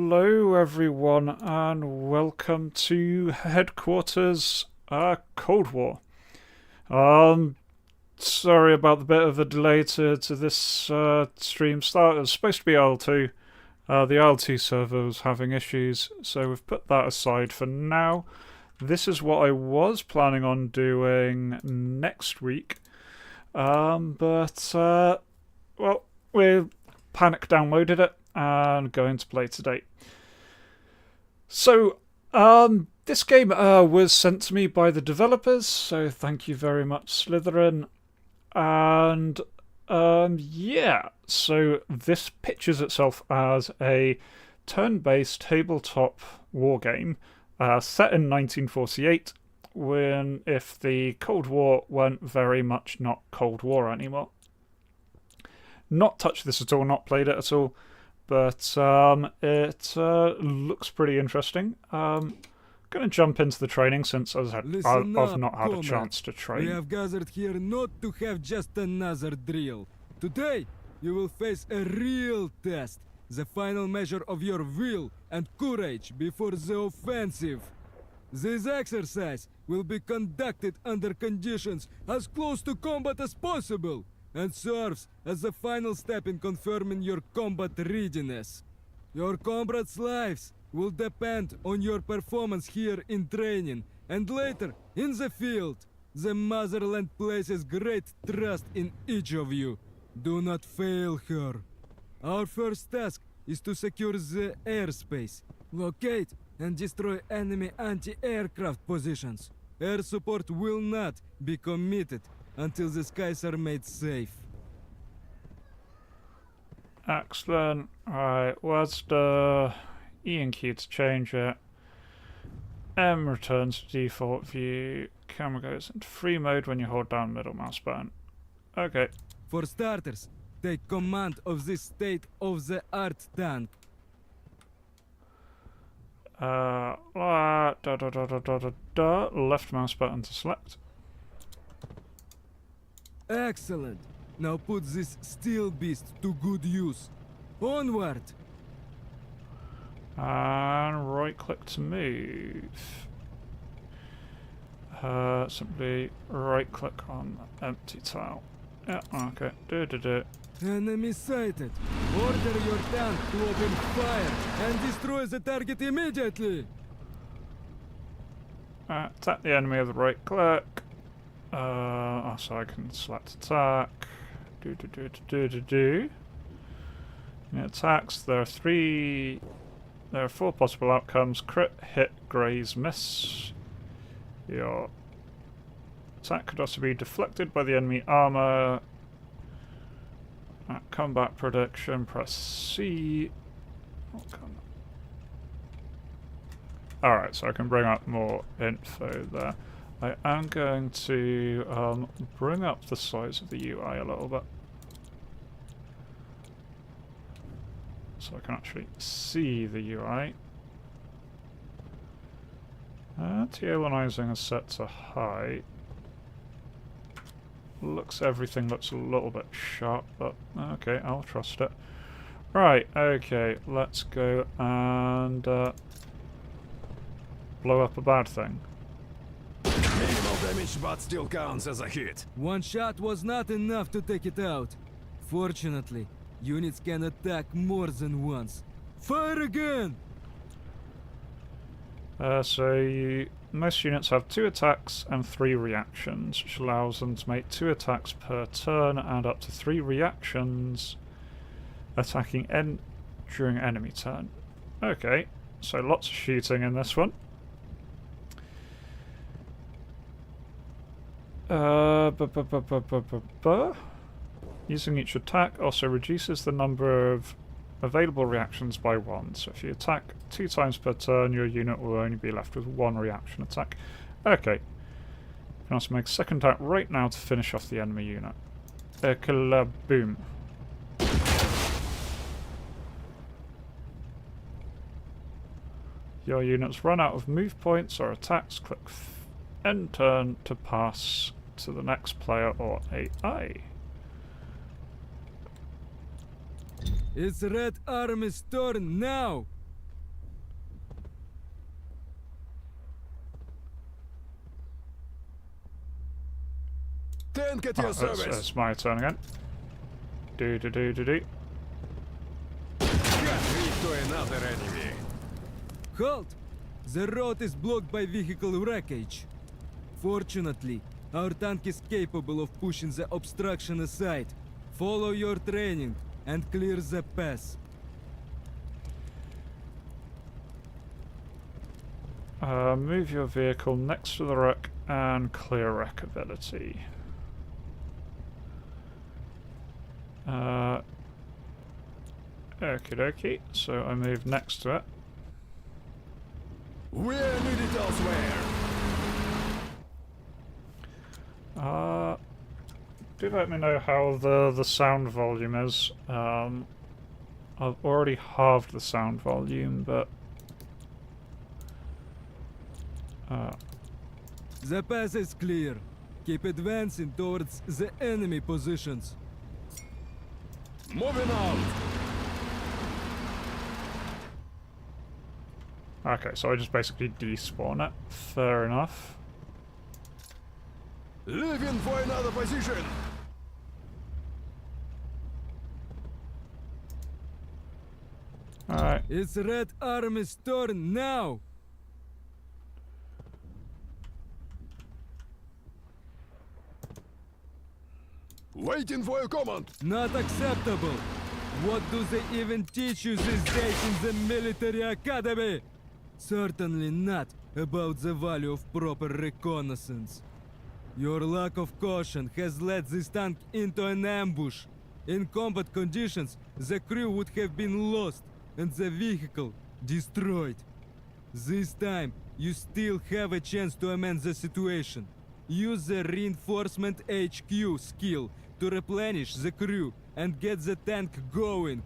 Hello everyone and welcome to Headquarters Cold War. Sorry about the bit of a delay to this stream start. It was supposed to be IL-2. The IL-2 server was having issues, so we've put that aside for now. This is what I was planning on doing next week, well, we panic downloaded it and going to play today. So, this game was sent to me by the developers, so thank you very much, Slitherine. And, yeah, so this pitches itself as a turn-based tabletop war game set in 1948, if the Cold War weren't very much not Cold War anymore. Not touched this at all, not played it at all. But it looks pretty interesting. Going to jump into the training since I've not had a chance to train. We have gathered here not to have just another drill. Today, you will face a real test. The final measure of your will and courage before the offensive. This exercise will be conducted under conditions as close to combat as possible, and serves as the final step in confirming your combat readiness. Your comrades' lives will depend on your performance here in training, and later in the field. The motherland places great trust in each of you. Do not fail her. Our first task is to secure the airspace. Locate and destroy enemy anti-aircraft positions. Air support will not be committed until the skies are made safe. Excellent. Alright, where's the E and Q to change it? M returns to default view. Camera goes into free mode when you hold down middle mouse button. Okay. For starters, take command of this state-of-the-art tank. Left mouse button to select. Excellent. Now put this steel beast to good use. Onward! And right click to move. Simply right click on the empty tile. Yeah, okay. Enemy sighted. Order your tank to open fire and destroy the target immediately. Attack the enemy with right click. So I can select attack. In attacks, there are 4 possible outcomes: crit, hit, graze, miss. Your attack could also be deflected by the enemy armor. Combat prediction, press C. Alright, so I can bring up more info there. I am going to bring up the size of the UI a little bit, so I can actually see the UI. Deionizing is set to high. Everything looks a little bit sharp, but okay, I'll trust it. Right, okay, let's go and blow up a bad thing. Minimal damage, but still counts as a hit. One shot was not enough to take it out. Fortunately, units can attack more than once. Fire again! Most units have 2 attacks and 3 reactions, which allows them to make 2 attacks per turn and up to 3 reactions attacking during enemy turn. Okay, so lots of shooting in this one. Using each attack also reduces the number of available reactions by 1. So if you attack 2 times per turn, your unit will only be left with 1 reaction attack. Okay. You can also make a second attack right now to finish off the enemy unit. Boom. Your units run out of move points or attacks. Click end turn to pass to the next player or AI. It's Red Army's turn now! Tank at your service. It's my turn again. Do. Got rid to another enemy. Halt! The road is blocked by vehicle wreckage. Fortunately, our tank is capable of pushing the obstruction aside. Follow your training and clear the pass. Move your vehicle next to the wreck and clear wreck ability. Okie dokie, so I move next to it. We are needed elsewhere. Do let me know how the sound volume is. I've already halved the sound volume, but The pass is clear. Keep advancing towards the enemy positions. Moving out. okay, so I just basically despawn it. Fair enough. Leaving for another position. Alright. It's Red Army's turn now. Waiting for your command. Not acceptable. What do they even teach you these days in the military academy? Certainly not about the value of proper reconnaissance. Your lack of caution has led this tank into an ambush. In combat conditions, the crew would have been lost and the vehicle destroyed. This time, you still have a chance to amend the situation. Use the reinforcement HQ skill to replenish the crew and get the tank going.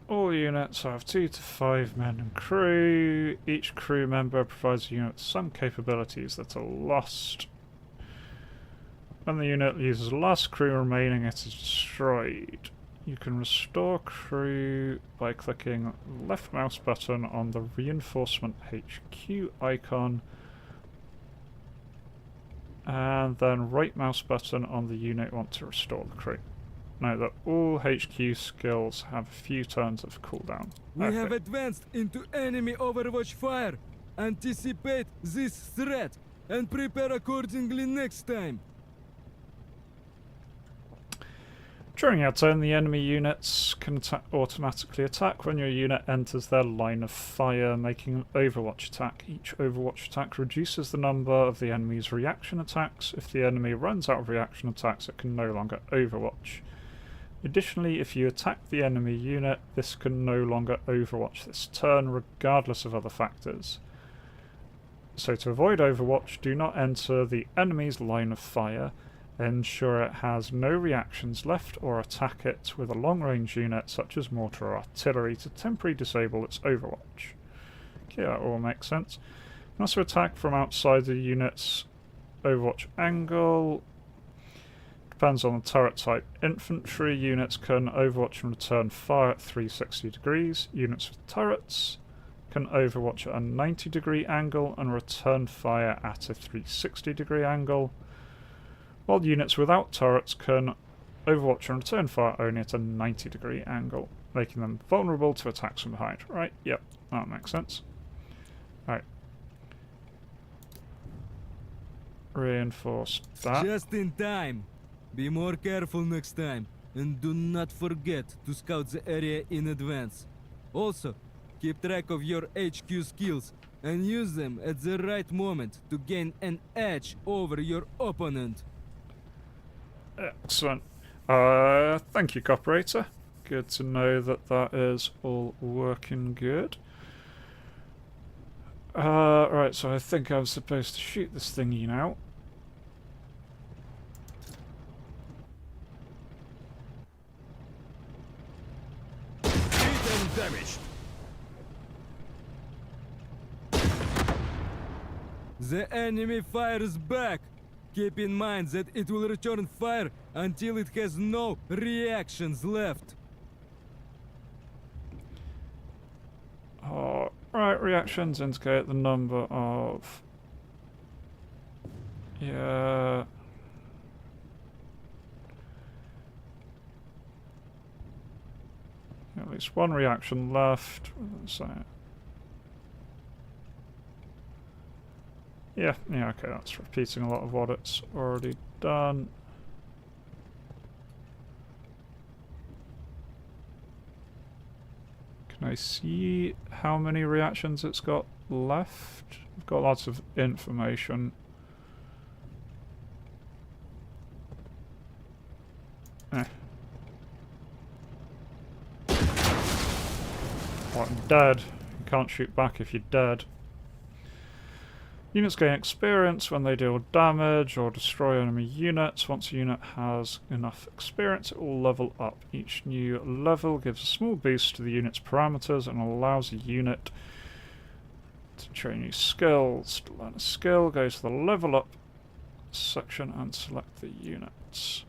All units have 2 to 5 men and crew. Each crew member provides a unit with some capabilities that are lost. When the unit uses the last crew remaining, it is destroyed. You can restore crew by clicking left mouse button on the reinforcement HQ icon and then right mouse button on the unit you want to restore the crew. Note that all HQ skills have a few turns of cooldown. We have advanced into enemy overwatch fire. Anticipate this threat and prepare accordingly next time. During your turn, the enemy units can automatically attack when your unit enters their line of fire, making an overwatch attack. Each overwatch attack reduces the number of the enemy's reaction attacks. If the enemy runs out of reaction attacks, it can no longer overwatch. Additionally, if you attack the enemy unit, this can no longer overwatch this turn, regardless of other factors. So to avoid overwatch, do not enter the enemy's line of fire. Ensure it has no reactions left or attack it with a long-range unit such as mortar or artillery to temporarily disable its overwatch. Okay, that all makes sense. You can also attack from outside the unit's overwatch angle. Depends on the turret type. Infantry units can overwatch and return fire at 360 degrees. Units with turrets can overwatch at a 90-degree angle and return fire at a 360-degree angle. While units without turrets can overwatch and return fire only at a 90-degree angle, making them vulnerable to attacks from behind. Right, yep, that makes sense. Right. Reinforce that. Just in time. Be more careful next time, and do not forget to scout the area in advance. Also, keep track of your HQ skills and use them at the right moment to gain an edge over your opponent. Excellent. Thank you, Cooperator. Good to know that that is all working good. Right, so I think I'm supposed to shoot this thingy now. Hit and damaged. The enemy fires back. Keep in mind that it will return fire until it has no reactions left. Right, reactions indicate the number of Yeah. At least one reaction left. So. Yeah, okay, that's repeating a lot of what it's already done. Can I see how many reactions it's got left? I've got lots of information. What, I'm dead? You can't shoot back if you're dead. Units gain experience when they deal damage or destroy enemy units. Once a unit has enough experience, it will level up. Each new level gives a small boost to the unit's parameters and allows a unit to train new skills. To learn a skill, go to the level up section and select the units.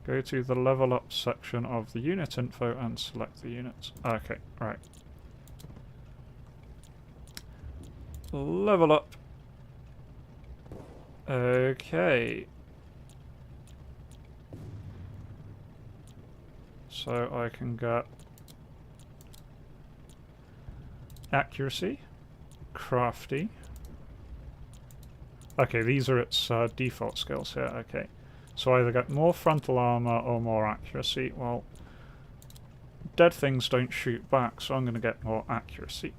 Go to the level up section of the unit info and select the units. Okay, right. Level up. Okay. So I can get accuracy, crafty. Okay, these are its default skills here, okay. So I either get more frontal armor or more accuracy. Well, dead things don't shoot back, so I'm going to get more accuracy.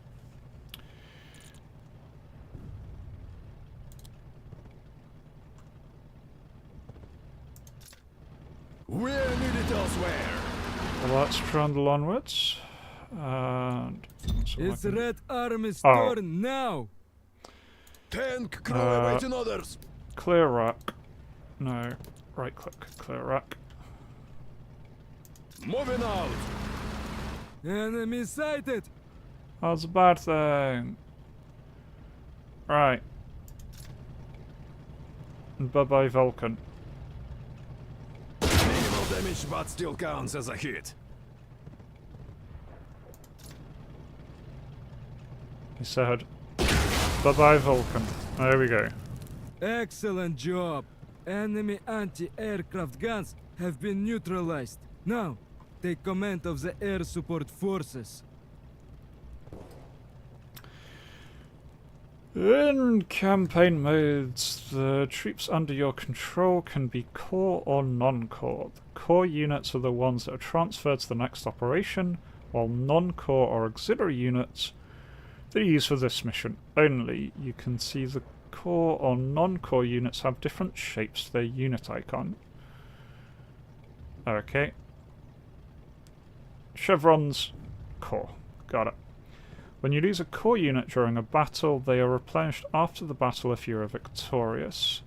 We're needed elsewhere. Well, let's trundle onwards. And so It's Red Army's Oh. turn now! Tank crew awaiting orders. clear rack. No, right click, clear rack. Moving out. Enemy sighted! That's a bad thing. Right. Bye-bye, Vulcan. Minimal damage, but still counts as a hit. He said, bye-bye, Vulcan. There we go. Excellent job! Enemy anti-aircraft guns have been neutralized. Now, take command of the air support forces. In campaign modes, the troops under your control can be core or non-core. The core units are the ones that are transferred to the next operation, while non-core or auxiliary units that are used for this mission only. You can see the core or non-core units have different shapes to their unit icon. Okay. Chevrons, core. Got it. When you lose a core unit during a battle, they are replenished after the battle if you are victorious.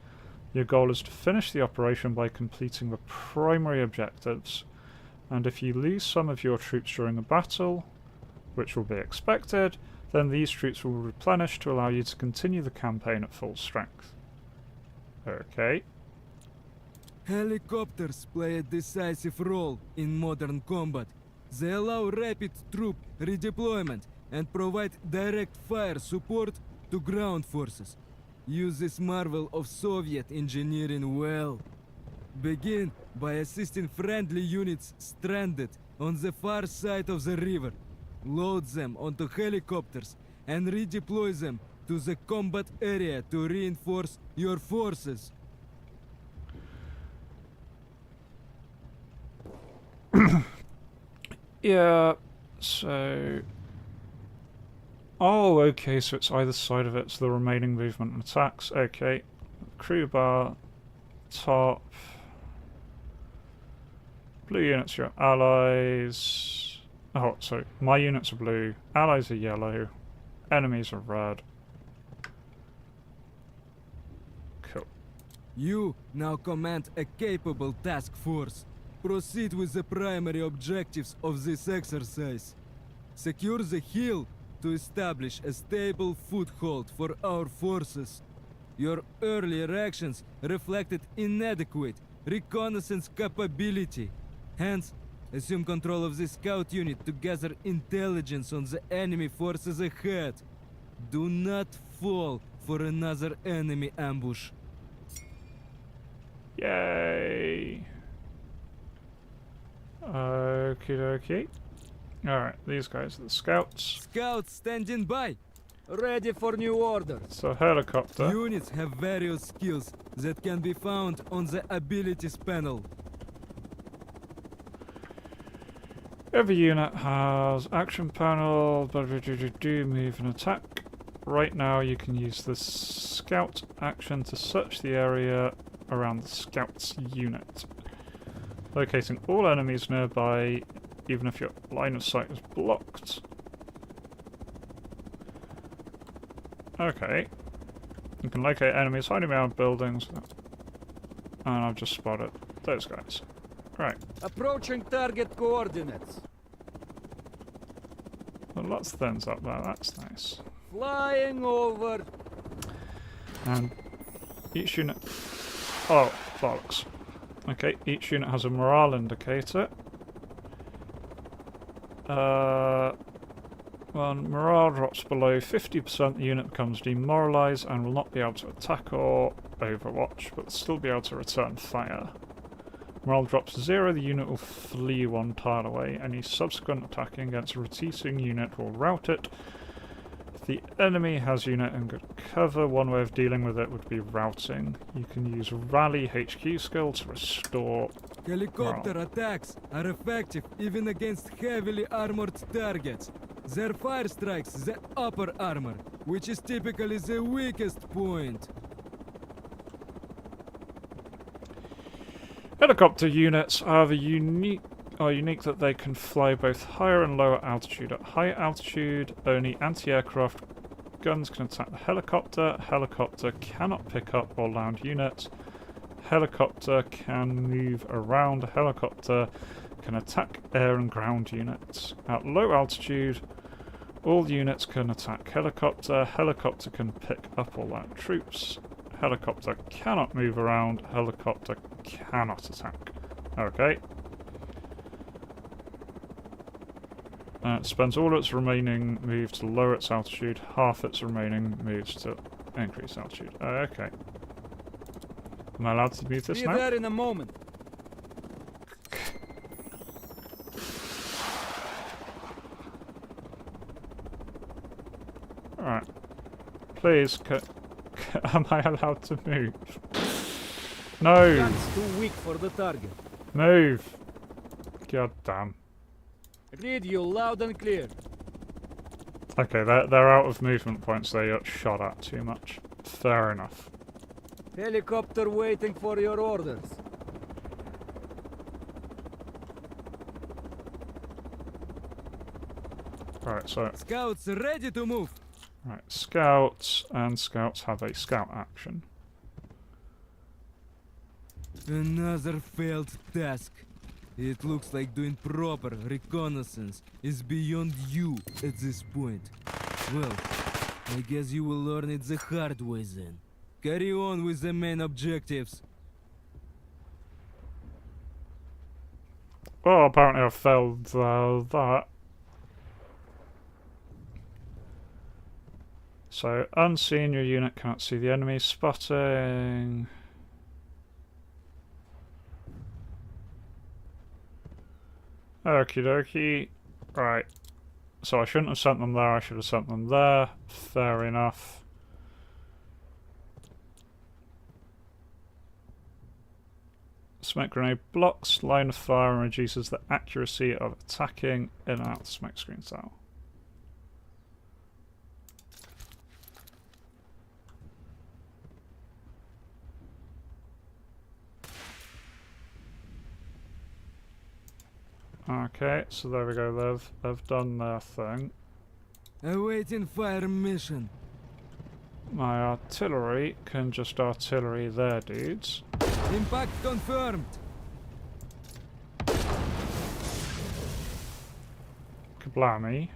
Your goal is to finish the operation by completing the primary objectives, and if you lose some of your troops during a battle, which will be expected, then these troops will replenish to allow you to continue the campaign at full strength. Okay. Helicopters play a decisive role in modern combat. They allow rapid troop redeployment and provide direct fire support to ground forces. Use this marvel of Soviet engineering well. Begin by assisting friendly units stranded on the far side of the river. Load them onto helicopters and redeploy them to the combat area to reinforce your forces. Yeah, so... Oh, okay, so it's either side of it, so the remaining movement and attacks. Okay. Crew bar, top. Blue units are your allies. Oh, sorry, my units are blue, allies are yellow, enemies are red. Cool. You now command a capable task force. Proceed with the primary objectives of this exercise. Secure the hill to establish a stable foothold for our forces. Your earlier actions reflected inadequate reconnaissance capability. Hence, Assume control of the scout unit to gather intelligence on the enemy forces ahead. Do not fall for another enemy ambush. Yay! Okie dokie. Alright, these guys are the scouts. Scouts standing by, ready for new orders. It's a helicopter. Units have various skills that can be found on the abilities panel. Every unit has action panel, move and attack. Right now you can use the scout action to search the area around the scout's unit, locating all enemies nearby even if your line of sight is blocked. Okay. You can locate enemies hiding behind buildings. And I've just spotted those guys. Right. Approaching target coordinates. Well, lots of things up there, that's nice. Flying over. And each unit... Oh, bollocks. Okay, each unit has a morale indicator. When morale drops below 50%, the unit becomes demoralized and will not be able to attack or overwatch, but will still be able to return fire. Morale drops to 0, the unit will flee 1 tile away. Any subsequent attacking against a retreating unit will rout it. If the enemy has unit in good cover, one way of dealing with it would be routing. You can use Rally HQ skill to restore Helicopter morale. attacks are effective even against heavily armored targets. Their fire strikes the upper armor, which is typically the weakest point. Helicopter units are unique that they can fly both higher and lower altitude. At high altitude, only anti-aircraft guns can attack the helicopter. Helicopter cannot pick up or land units. Helicopter can move around. Helicopter can attack air and ground units. At low altitude, all units can attack helicopter. Helicopter can pick up or land troops. Helicopter cannot move around. Helicopter cannot attack. Okay. It spends all its remaining move to lower its altitude, half its remaining moves to increase altitude. Okay. Am I allowed to move this now? Be there in a moment. Alright. Please, am I allowed to move? No! Guns too weak for the target. Move! God damn. Read you loud and clear. Okay, they're out of movement points, they got shot at too much. Fair enough. Helicopter waiting for your orders. Right, so... Scouts ready to move. Right, scouts, and scouts have a scout action. Another failed task. It looks like doing proper reconnaissance is beyond you at this point. Well, I guess you will learn it the hard way then. Carry on with the main objectives. Well, apparently I failed that. So, unseen, your unit cannot see the enemy. Spotting. Okie dokie. Right. So I shouldn't have sent them there, I should have sent them there. Fair enough. Smoke grenade blocks line of fire and reduces the accuracy of attacking in and out the smoke screen cell. Okay, so there we go, they've done their thing. Awaiting fire mission. My artillery can just artillery their dudes. Impact confirmed. Kablammy.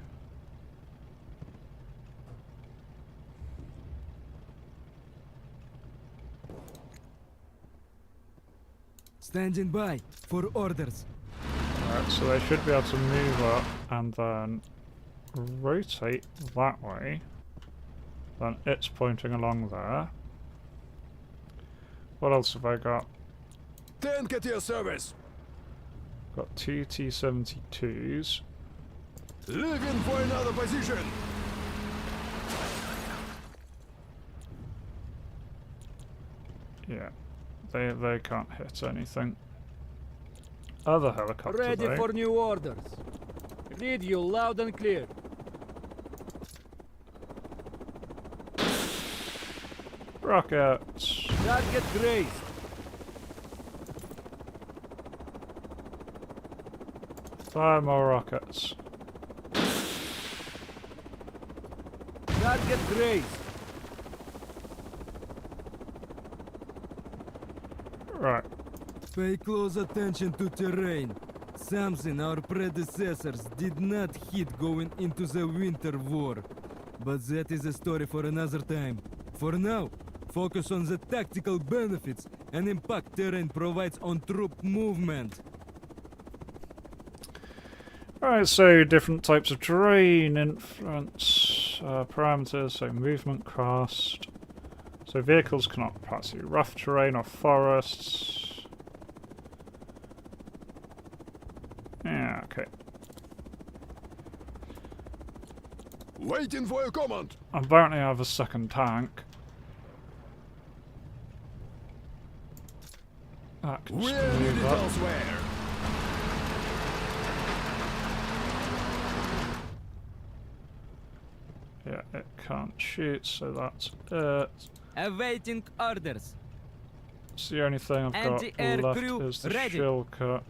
Standing by for orders. Alright, so they should be able to move up and then rotate that way. Then it's pointing along there. What else have I got? Tank at your service. Got two T-72s. Leaving for another position. Yeah, they can't hit anything. Other helicopter Ready though. for new orders. Read you loud and clear. Rockets. Target grazed. Fire more rockets. Target grazed. Right. Pay close attention to terrain. Something our predecessors did not hit going into the Winter War. But that is a story for another time. For now, focus on the tactical benefits and impact terrain provides on troop movement. Alright, so different types of terrain, influence, parameters, so movement cost. So vehicles cannot pass through rough terrain or forests. Yeah, okay. Waiting for your command. Apparently I have a second tank. That can just We're needed move up. elsewhere. Yeah, it can't shoot, so that's it. Awaiting orders. It's the only thing I've got Anti-air left crew is the ready. shell cut.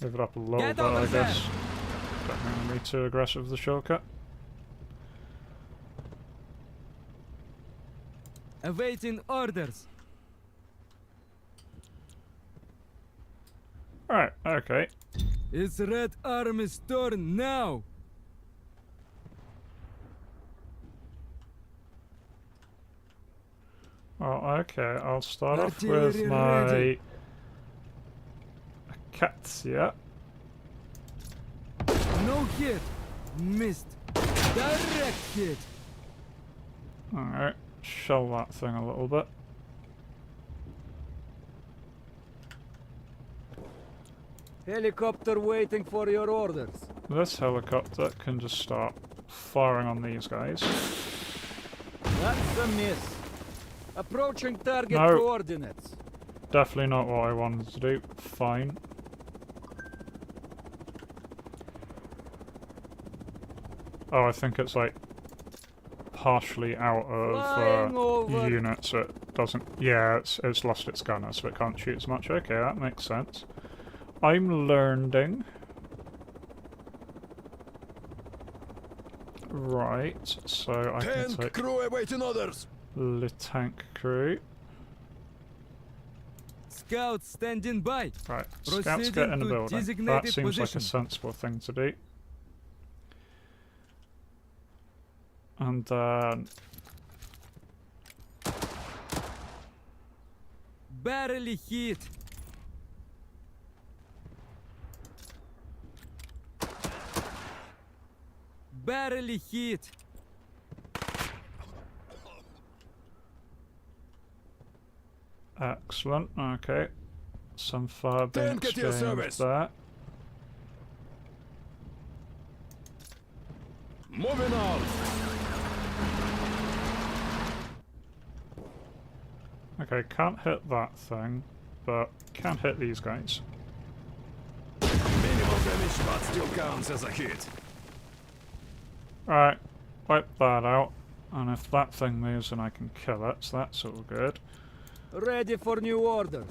Move it up a little Get bit, over I there. guess. Don't want to be too aggressive with the shell cut. Awaiting orders. Right, okay. It's Red Army's turn now. Well, okay, I'll start off with Artillery my ready. Akatia. No hit. Missed. Direct hit. Alright, shell that thing a little bit. Helicopter waiting for your orders. This helicopter can just start firing on these guys. That's a miss. Approaching target No. coordinates. Definitely not what I wanted to do. Fine. Oh, I think it's like partially out Flying of over. units. So it doesn't. Yeah, it's lost its gunner, so it can't shoot as much. Okay, that makes sense. I'm learning. Right, so I can Tank take crew awaiting orders. the tank crew. Scouts standing by. Right, scouts Proceeding get in the to building. That designated seems like a position. sensible thing to do. And then Barely hit. Barely hit. excellent. Okay, some fire being Tank at your exchanged service. there. Moving on. Okay, can't hit that thing, but can hit these guys. Minimal damage, but still counts as a hit. Right, wipe that out. And if that thing moves, then I can kill it, so that's all good. Ready for new orders.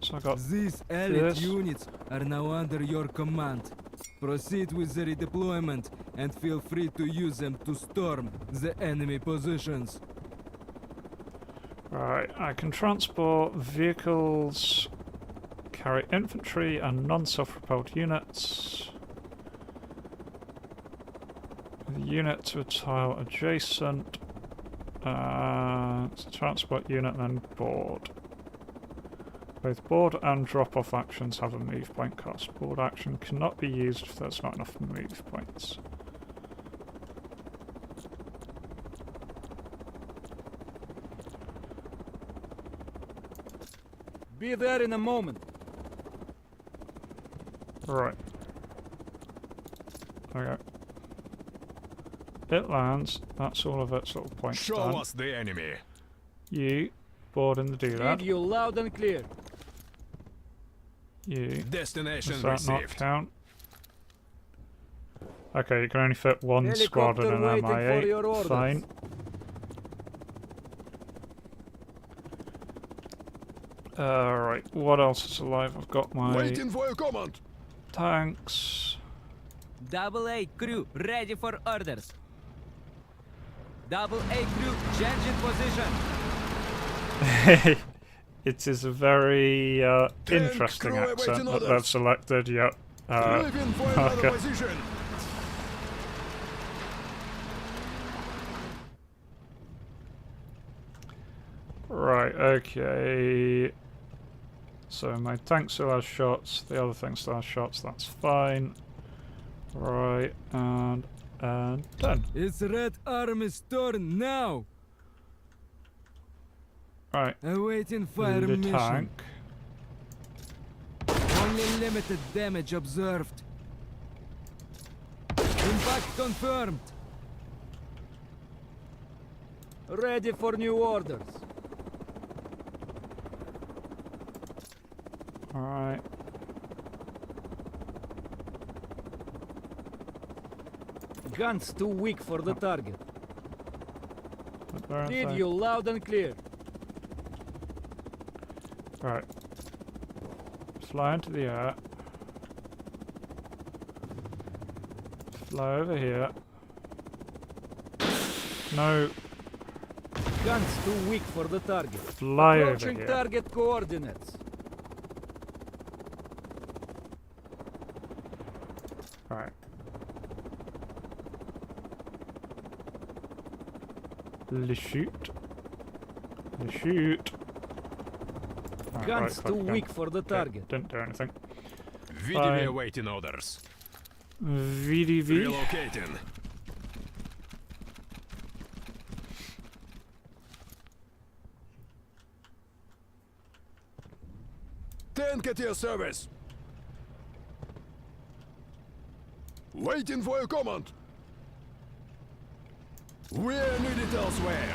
So I got These elite this. units are now under your command. Proceed with the redeployment and feel free to use them to storm the enemy positions. Right, I can transport vehicles, carry infantry and non-self-propelled units. With a unit to a tile adjacent. It's a transport unit and then board. Both board and drop-off actions have a move point cost. Board action cannot be used if there's not enough move points. Be there in a moment. Right. Okay. It lands. That's all of its little points Show done. us the enemy. You board in the do that. Read you loud and clear. You. Destination Does that not received. count? Okay, you can only fit one squad in Helicopter an waiting for your MI8. orders. Fine. Right, what else is alive? I've got my Waiting for your command. tanks. Double A crew ready for orders. Double A crew change in position. It is a very interesting crew awaiting accent that orders. they've selected, yep. Moving for another okay. position. Right, okay. So my tank still has shots, the other thing still has shots, that's fine. Right, and done. It's Red Army's turn now. Right, Awaiting fire the mission. tank. Only limited damage observed. Impact confirmed. Ready for new orders. Alright. Guns too weak for the target. Read you loud and clear. Right. Fly into the air. Fly over here. No, Guns too weak for the target. fly over Approaching here. target coordinates. Right. Le shoot. Le shoot. Right, Guns right click too again. weak for the Okay, target. didn't do anything. VDV Fine. awaiting orders. VDV. Relocating. Tank at your service. Waiting for your command. We're needed elsewhere.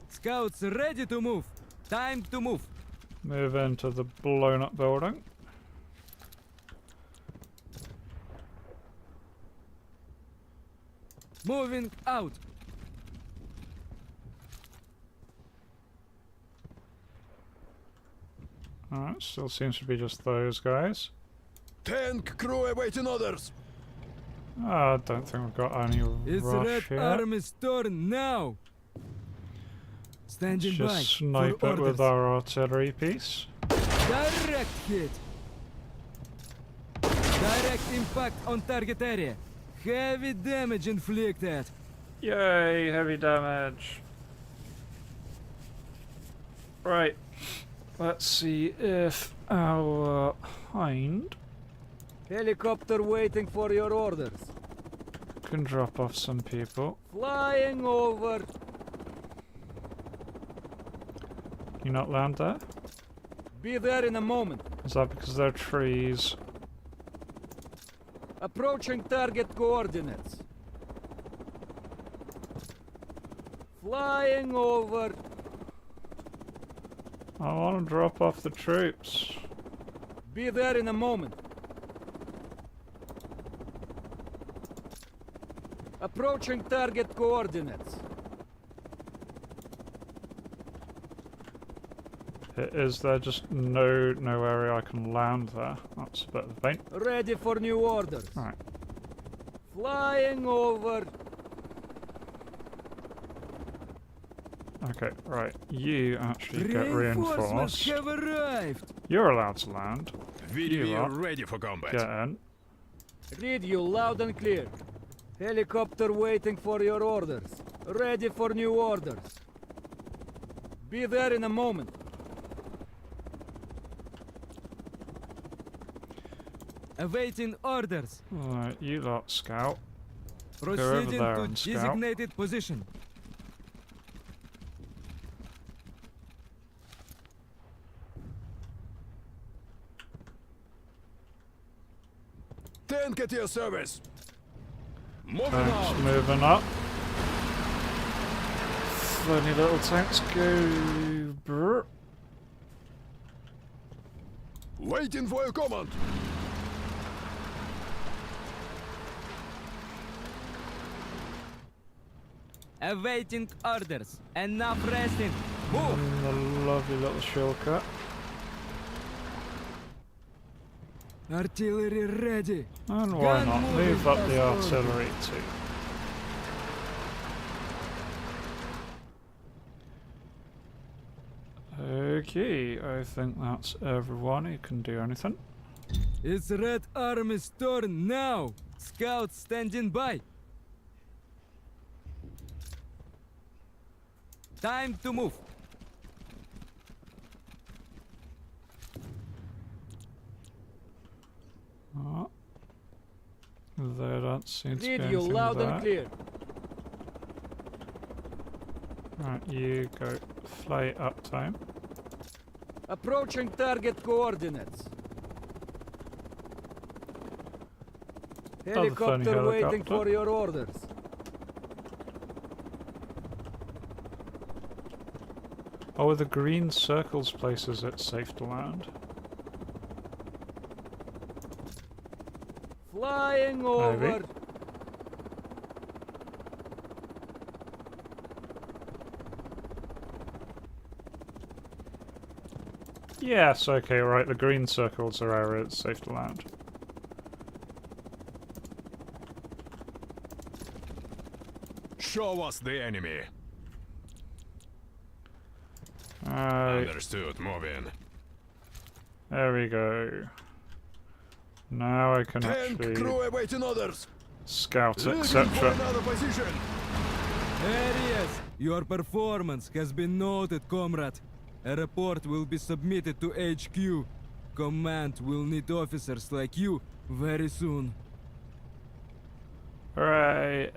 Scouts ready to move. Time to move. Move into the blown up building. Moving out. Alright, still seems to be just those guys. Tank crew awaiting orders. I don't think we've got any It's rush Red here. Army's turn now. Standing by Just snipe for it with orders. our artillery piece. Direct hit. Direct impact on target area. Heavy damage inflicted. Yay, heavy damage. Right. Let's see if our hind Helicopter waiting for your orders. can drop off some people. Flying over. Can you not land there? Be there in a moment. Is that because they're trees? Approaching target coordinates. Flying over. I want to drop off the troops. Be there in a moment. Approaching target coordinates. Is there just no area I can land there? That's a bit of a pain. Ready for new orders. Right. Flying over. Okay, right. You actually get Reinforcements reinforced. have arrived. You're allowed to land. You VDV are. ready for combat. Get in. Read you loud and clear. Helicopter waiting for your orders. Ready for new orders. Be there in a moment. Awaiting orders. Alright, you lot scout. over Proceeding there to and scout. designated position. Tank at your service. Moving Tanks out. moving up. Funny little tanks go. Brr. Waiting for your command. Awaiting orders. Enough resting. Move. And a lovely little shortcut. Artillery ready. And why Gun not moving move up the as ordered. artillery too? Okay, I think that's everyone who can do anything. It's Red Army's turn now. Scouts standing by. Time to move. Oh. There don't seem to be Read you anything loud there. and clear. Right, you go fly up time. Approaching target coordinates. Another funny Helicopter waiting helicopter. for your orders. Oh, the green circles places it's safe to land. Flying over. Yes, okay, right, the green circles are where it's safe to land. Show us the enemy. Alright, Understood. Move in. there we go. Now I can Tank actually crew awaiting orders. scout, Looking for etc. another position. Areas, your performance has been noted, comrade. A report will be submitted to HQ. Command will need officers like you very soon. Alright.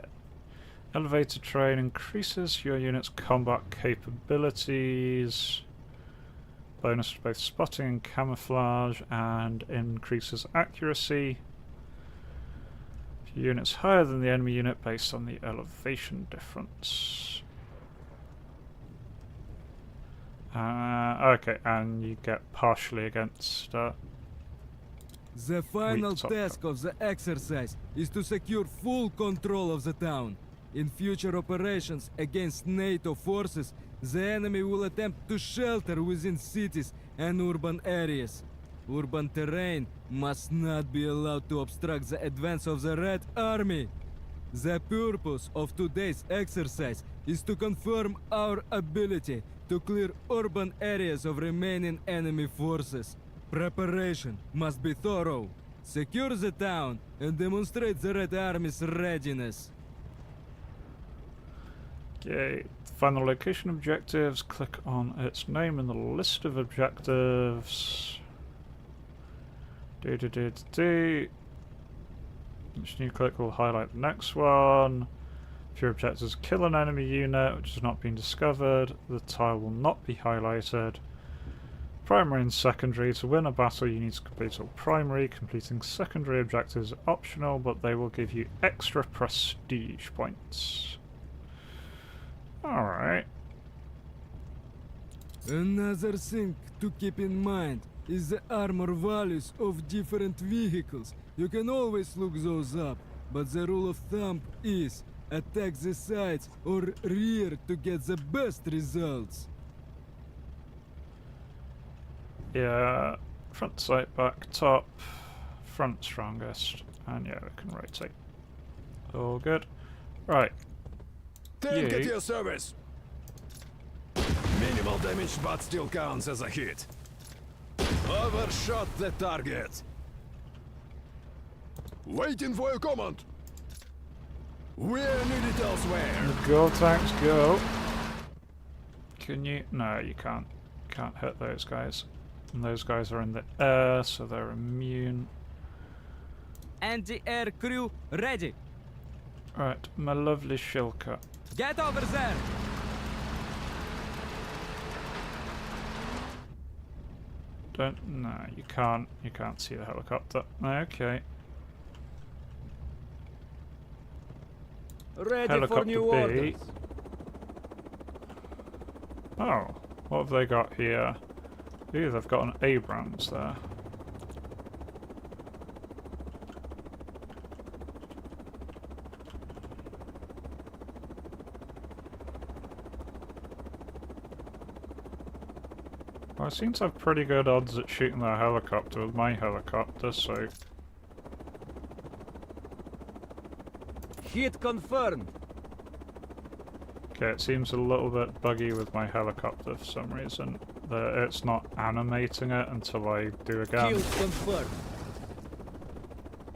Elevator train increases your unit's combat capabilities. Bonus to both spotting and camouflage, and increases accuracy. If your unit's higher than the enemy unit based on the elevation difference. Okay, and you get partially against. The final top task of the exercise is to secure full control of the town. In future operations against NATO forces, the enemy will attempt to shelter within cities and urban areas. Urban terrain must not be allowed to obstruct the advance of the Red Army. The purpose of today's exercise is to confirm our ability to clear urban areas of remaining enemy forces. Preparation must be thorough. Secure the town and demonstrate the Red Army's readiness. Okay, find the location objectives, click on its name in the list of objectives. Each new click will highlight the next one. If your objective is kill an enemy unit which has not been discovered, the tile will not be highlighted. Primary and secondary. To win a battle you need to complete all primary. Completing secondary objectives are optional, but they will give you extra prestige points. Alright. Another thing to keep in mind is the armor values of different vehicles. You can always look those up, but the rule of thumb is attack the sides or rear to get the best results. Yeah, front sight, back, top, front strongest, and yeah, we can rotate. All good. Right. Tank at You. your service. Minimal damage, but still counts as a hit. Overshot the target. Waiting for your command. We're needed elsewhere. Go tanks, go. Can you? No, you can't. Can't hit those guys. And those guys are in the air, so they're immune. Anti-air crew ready. Right, my lovely Shilka. Get over there. No, you can't see the helicopter. Okay. Ready for Helicopter new B. orders. Oh, what have they got here? Ooh, they've got an Abrams there. Well, I seem to have pretty good odds at shooting their helicopter with my helicopter, so... Hit confirmed. Okay, it seems a little bit buggy with my helicopter for some reason. It's not animating it until I do again. Kill confirmed.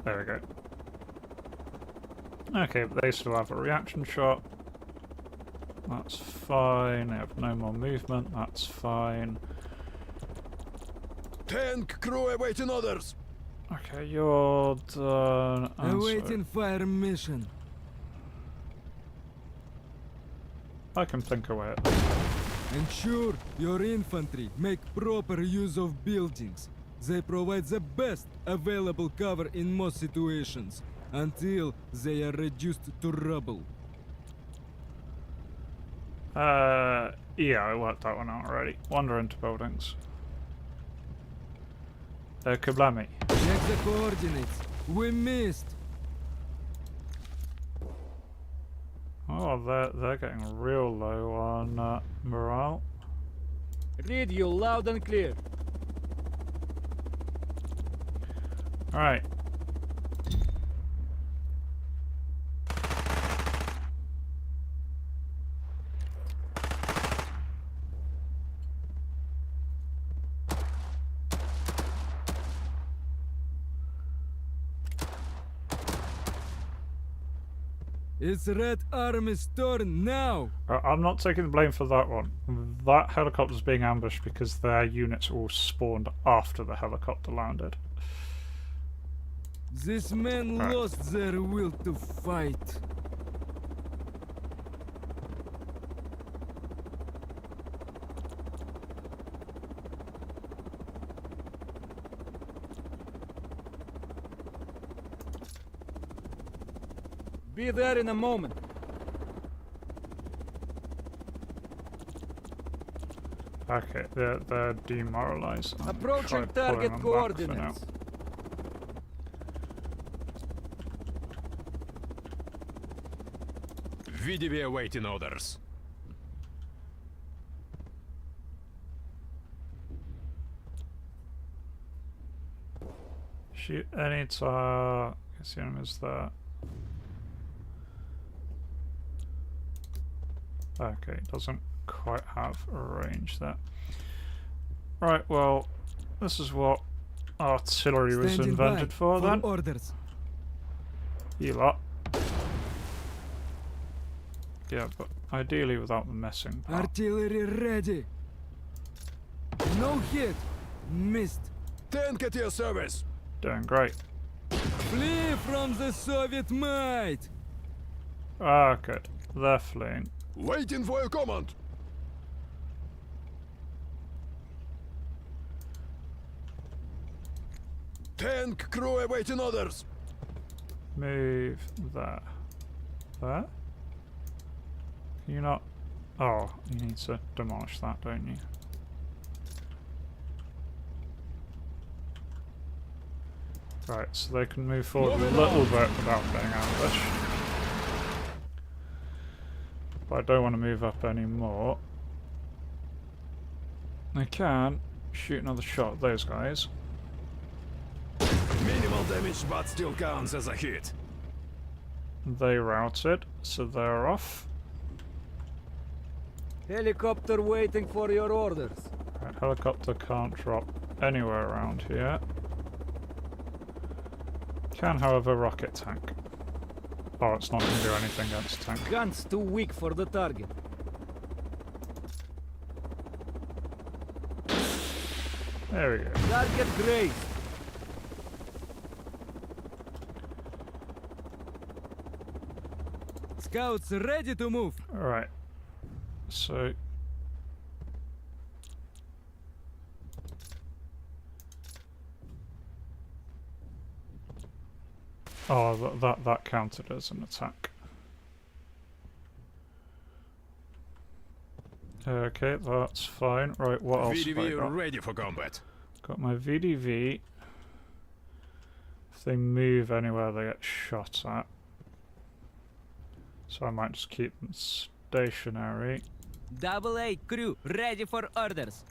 There we go. Okay, but they still have a reaction shot. That's fine. They have no more movement. That's fine. Tank crew awaiting orders. Okay, you're done. Awaiting fire mission. I can think away at this. Ensure your infantry make proper use of buildings. They provide the best available cover in most situations, until they are reduced to rubble. Yeah, I worked that one out already. Wander into buildings. Kablami. Check the coordinates. We missed. Oh, they're getting real low on morale. Read you loud and clear. Alright. It's Red Army's turn now. I'm not taking the blame for that one. That helicopter's being ambushed because their units all spawned after the helicopter landed. These men Right. lost their will to fight. Be there in a moment. Okay, they're demoralized. I'm Approaching try pulling target them back for now. coordinates. VDV awaiting orders. Shoot any tar. Guess the enemy's there. Okay, doesn't quite have a range there. Right, well, this is what artillery was Standing invented by for then. orders. You lot. Yeah, but ideally without the messing part. Artillery ready. No hit. Missed. Tank at your service. Doing great. Flee from the Soviet might. Ah, good. They're fleeing. Waiting for your command. Tank crew awaiting orders. Move there. There? Can you not? Oh, you need to demolish that, don't you? Right, so they can move forward a little bit without being ambushed. But I don't want to move up anymore. I can shoot another shot at those guys. Minimal damage, but still counts as a hit. They routed, so they're off. Helicopter waiting for your orders. Right, helicopter can't drop anywhere around here. Can, however, rocket tank. Oh, it's not going to do anything against tank. Guns too weak for the target. There we go. Target grazed. Scouts ready to move. Alright. So... Oh, that counted as an attack. Okay, that's fine. Right, what else have I VDV got? ready for combat. Got my VDV. If they move anywhere, they get shot at. So I might just keep them stationary. AA crew ready for orders.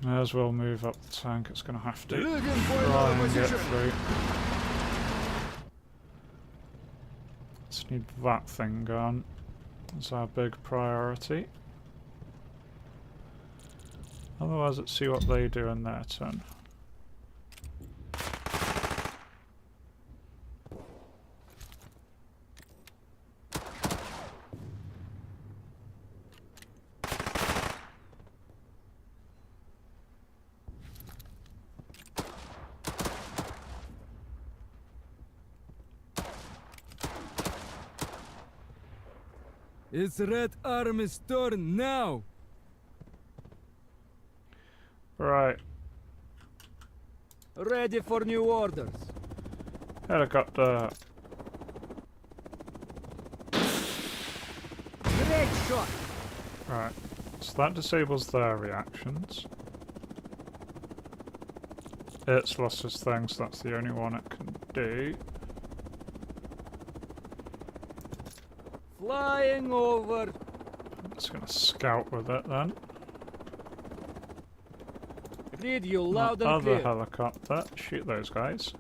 May as well move up the tank. It's going to have to Looking for try another and get position. through. Just need that thing gone. That's our big priority. Otherwise, let's see what they do in their turn. It's Red Army's turn now. Right, Ready for new orders. helicopter. Great shot. Right, so that disables their reactions. It's lost its thing, so that's the only one it can do. Flying over. It's going to scout with it then. Read you That loud and other clear. helicopter, shoot those guys.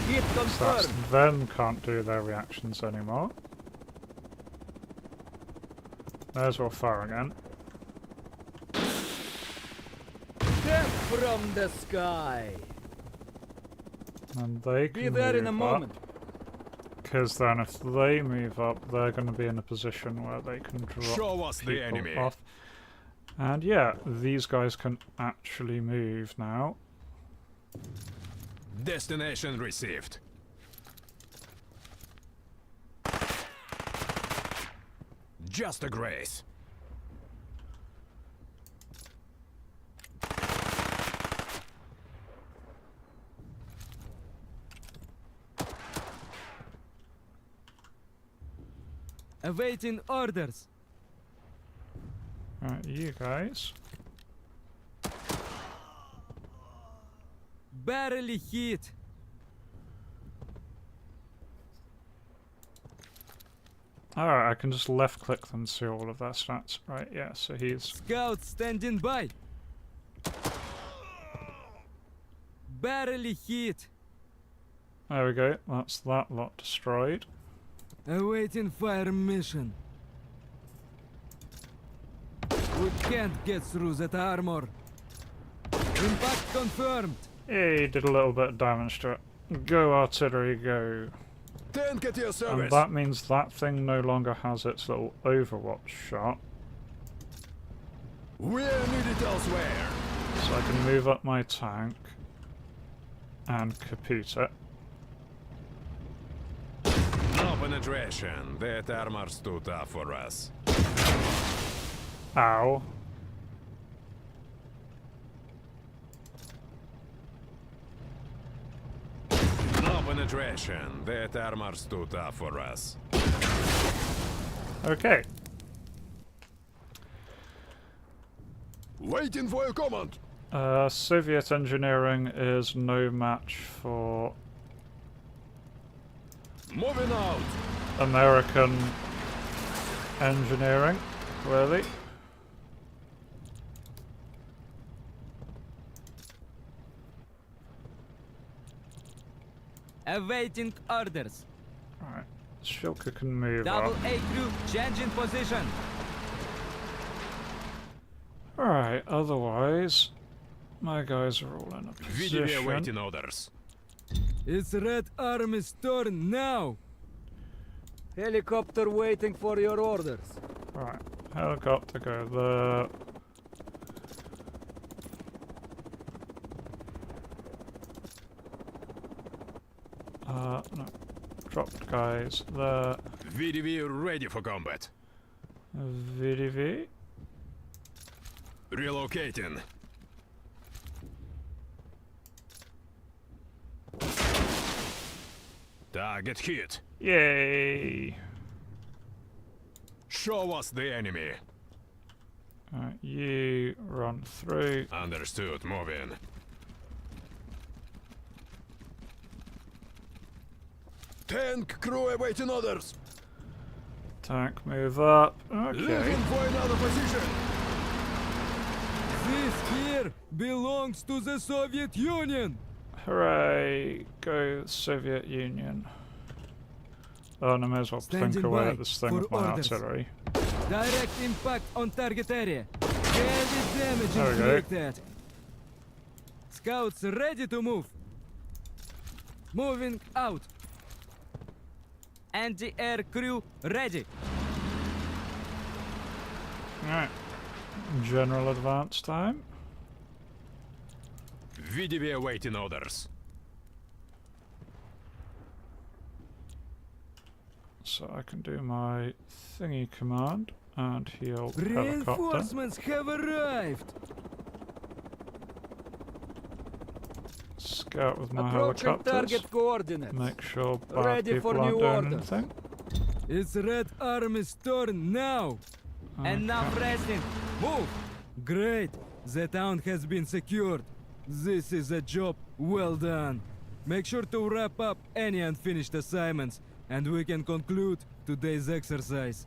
Hit So that's confirmed. them can't do their reactions anymore. There's well fire again. Death from the sky. And they can Be there in a move up, moment. because then if they move up, they're going to be in a position where they can drop Show us the people enemy. off. And yeah, these guys can actually move now. Destination received. Just a grace. Awaiting orders. Right, you guys. Barely hit. Alright, I can just left click them to see all of their stats. Right, yeah, so he's... Scouts standing by. Barely hit. There we go, that's that lot destroyed. Awaiting fire mission. We can't get through that armor. Impact confirmed. Yeah, he did a little bit of damage to it. Go artillery, go. Tank at your And service. that means that thing no longer has its little overwatch shot. We're needed elsewhere. So I can move up my tank and kaput it. No penetration. That armor's too tough for us. Ow. No penetration. That armor's too tough for us. Okay. Waiting for your command. Soviet engineering is no match for Moving out. American engineering, clearly. Awaiting orders. Alright, Shilka can move AA up. crew changing position. Alright, otherwise, my guys are all in a VDV position. awaiting orders. It's Red Army's turn now. Helicopter waiting for your orders. Right, Helicopter, go there. No. Dropped guys there. VDV ready for combat. VDV. Relocating. Target hit. Yay! Show us the enemy. Alright, you run through. Understood, move in. Tank crew awaiting orders. Tank, move up. Okay. Looking for another position. This here belongs to the Soviet Union. Hooray! Go Soviet Union. Oh, and I may as well Standing plink away by at this thing for with my orders. artillery. Direct impact on target area. Heavy damage There we go. inflicted. Scouts ready to move. Moving out. Anti-air crew ready. Alright. General advance time. VDV awaiting orders. So I can do my thingy command and heal helicopter. Reinforcements have arrived. Scout with my Approaching helicopters. target coordinates. Make sure bad Ready people for aren't new doing orders. anything. It's Red Army's turn now. And now resting. Move. Great. The town has been secured. This is a job well done. Make sure to wrap up any unfinished assignments, and we can conclude today's exercise.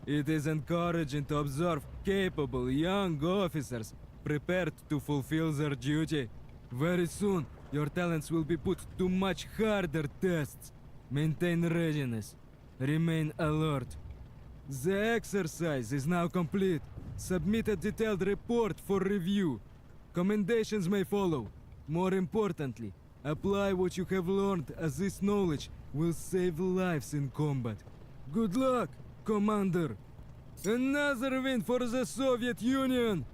It is encouraging to observe capable young officers prepared to fulfill their duty. Very soon, your talents will be put to much harder tests. Maintain readiness. Remain alert. The exercise is now complete. Submit a detailed report for review. Commendations may follow. More importantly, apply what you have learned, as this knowledge will save lives in combat. Good luck, Commander! Another win for the Soviet Union!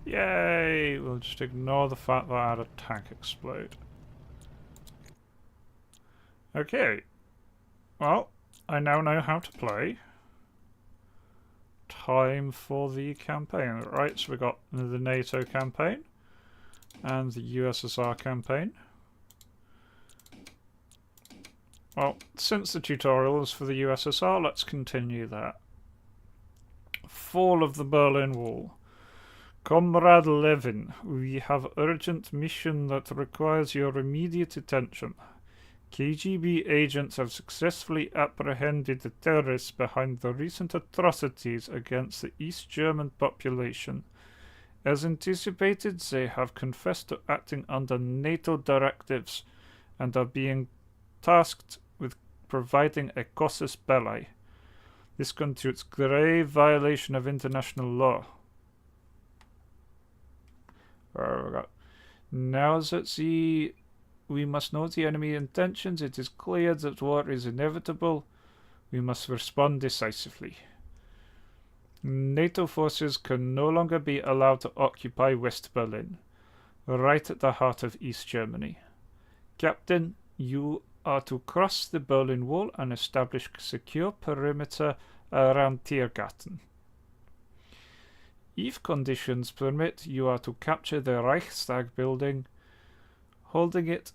Yay! We'll just ignore the fact that I had a tank explode. Okay. Well, I now know how to play. Time for the campaign. Right, so we got the NATO campaign and the USSR campaign. Well, since the tutorial is for the USSR, let's continue that. Fall of the Berlin Wall. Comrade Levin, we have urgent mission that requires your immediate attention. KGB agents have successfully apprehended the terrorists behind the recent atrocities against the East German population. As anticipated, they have confessed to acting under NATO directives and are being tasked with providing a casus belli. This constitutes grave violation of international law. Now that we must know the enemy intentions, it is clear that war is inevitable. We must respond decisively. NATO forces can no longer be allowed to occupy West Berlin, right at the heart of East Germany. Captain, you are to cross the Berlin Wall and establish a secure perimeter around Tiergarten. If conditions permit, you are to capture the Reichstag building. Holding it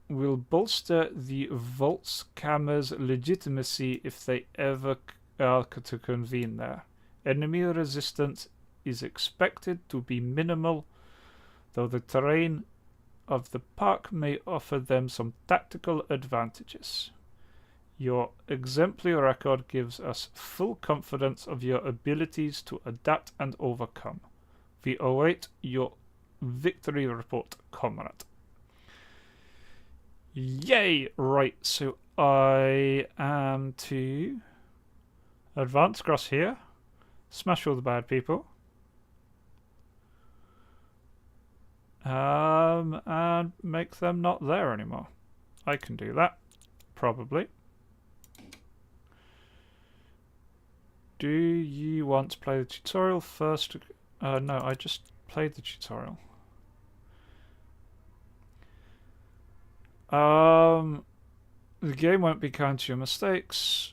will bolster the Volkskammer's legitimacy if they ever are to convene there. Enemy resistance is expected to be minimal, though the terrain of the park may offer them some tactical advantages. Your exemplary record gives us full confidence of your abilities to adapt and overcome. We await your victory report, comrade. Yay! Right, so I am to advance across here, smash all the bad people, and make them not there anymore. I can do that, probably. Do you want to play the tutorial first? No, I just played the tutorial. The game won't be kind to your mistakes.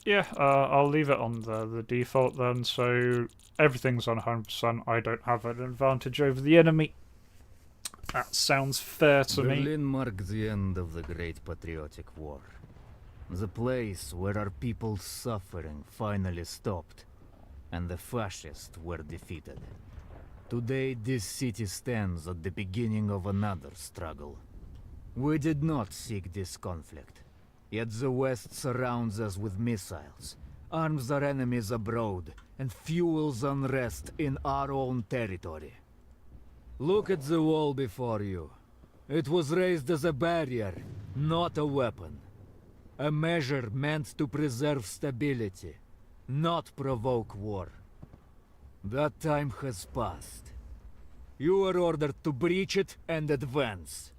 Yeah, I'll leave it on the default then, so everything's on 100%. I don't have an advantage over the enemy. That sounds fair to me. Berlin marked the end of the Great Patriotic War. The place where our people's suffering finally stopped, and the fascists were defeated. Today, this city stands at the beginning of another struggle. We did not seek this conflict. Yet the West surrounds us with missiles, arms our enemies abroad, and fuels unrest in our own territory. Look at the wall before you. It was raised as a barrier, not a weapon. A measure meant to preserve stability, not provoke war. That time has passed. You were ordered to breach it and advance.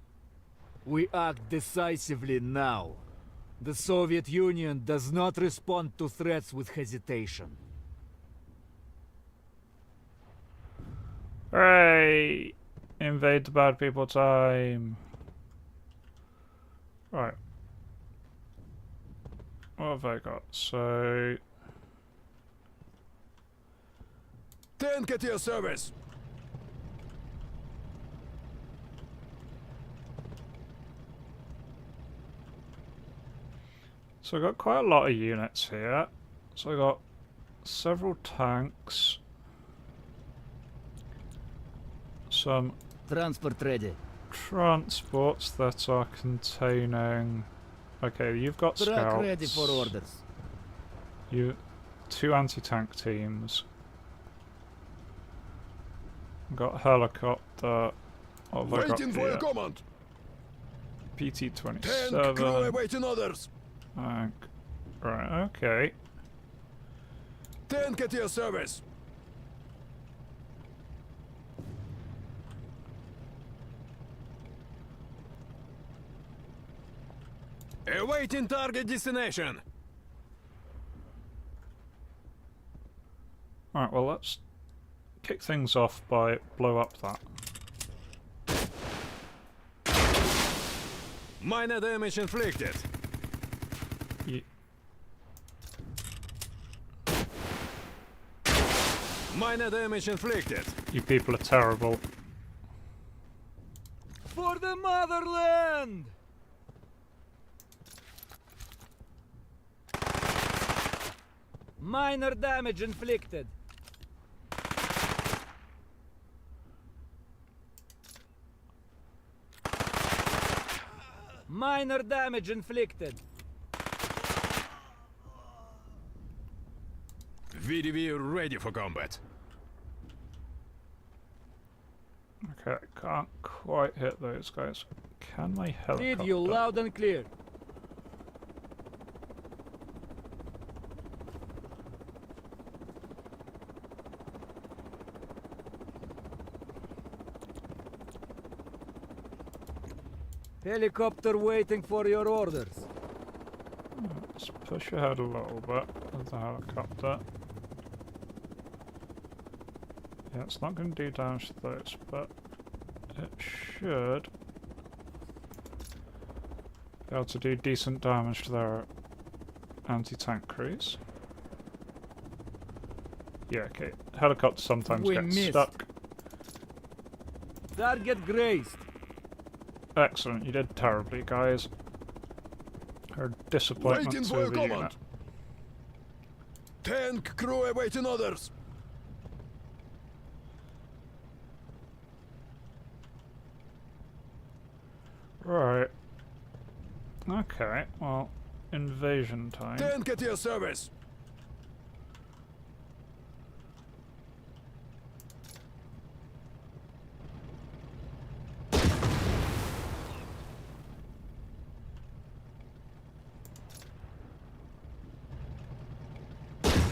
We act decisively now. The Soviet Union does not respond to threats with hesitation. Hooray! Invade the bad people time. Right. What have I got? So... Tank at your service! So I've got quite a lot of units here. So I've got several tanks. Some Transport ready. transports that are containing... Okay, you've got Truck scouts. ready for orders. You... 2 anti-tank teams. Got helicopter. What have I got Waiting for your here? command! PT-27. Tank crew awaiting orders! Tank. Right, okay. Tank at your service! Awaiting target destination! Alright, well let's kick things off by blow up that. Minor damage inflicted. Ye Minor damage inflicted. You people are terrible. For the motherland! Minor damage inflicted. Minor damage inflicted. VDV ready for combat. Okay, I can't quite hit those guys. Can my helicopter? Read you loud and clear. Helicopter waiting for your orders. Let's push ahead a little bit with the helicopter. Yeah, it's not going to do damage to those, but it should be able to do decent damage to their anti-tank crews. Yeah, okay. Helicopter sometimes We gets missed. stuck. Target grazed. Excellent, you did terribly, guys. Her disappointment Waiting to for your the command. unit. Tank crew awaiting orders. Right. Okay, well, invasion time. Tank at your service.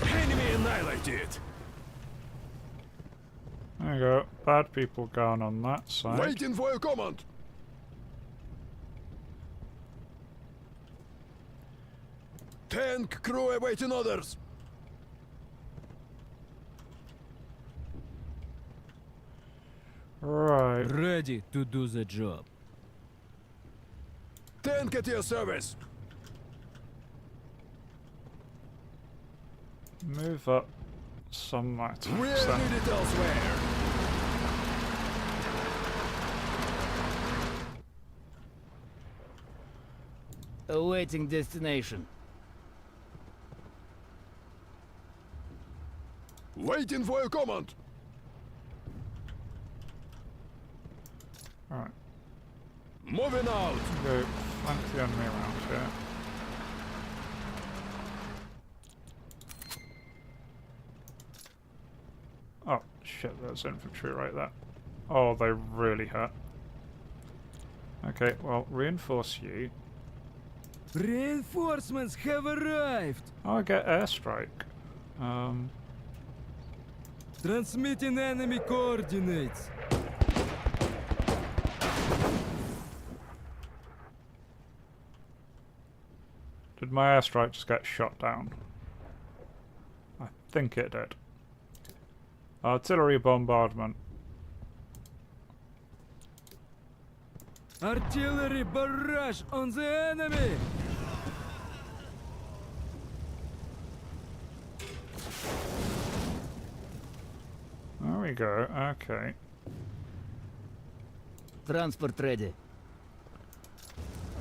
Enemy annihilated. There you go. Bad people going on that side. Waiting for your command. Tank crew awaiting orders. Right. Ready to do the job. Tank at your service. Move up some items We're then. needed elsewhere. Awaiting destination. Waiting for your command. Alright. Moving out. Go flank the enemy around here. Oh shit, there's infantry right there. Oh, they really hurt. Okay, well, reinforce you. Reinforcements have arrived. Oh, I get airstrike. Transmitting enemy coordinates. Did my airstrike just get shot down? I think it did. Artillery bombardment. Artillery barrage on the enemy. There we go, okay. Transport ready.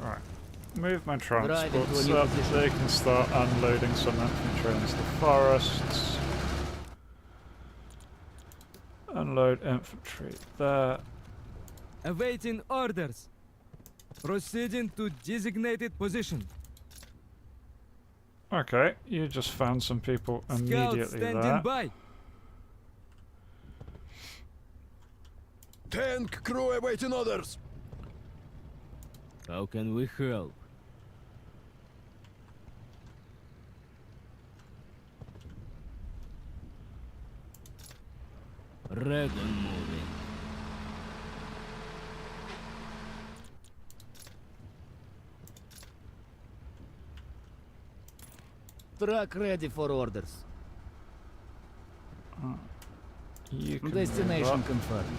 Right. Move my Drive into a transports new up position. so they can start unloading some infantry into the forests. Unload infantry there. Awaiting orders. Proceeding to designated position. Okay, you just found some people Scouts immediately standing there. by. Tank crew awaiting orders. How can we help? Dragon moving. Truck ready for orders. You can move Destination up. confirmed.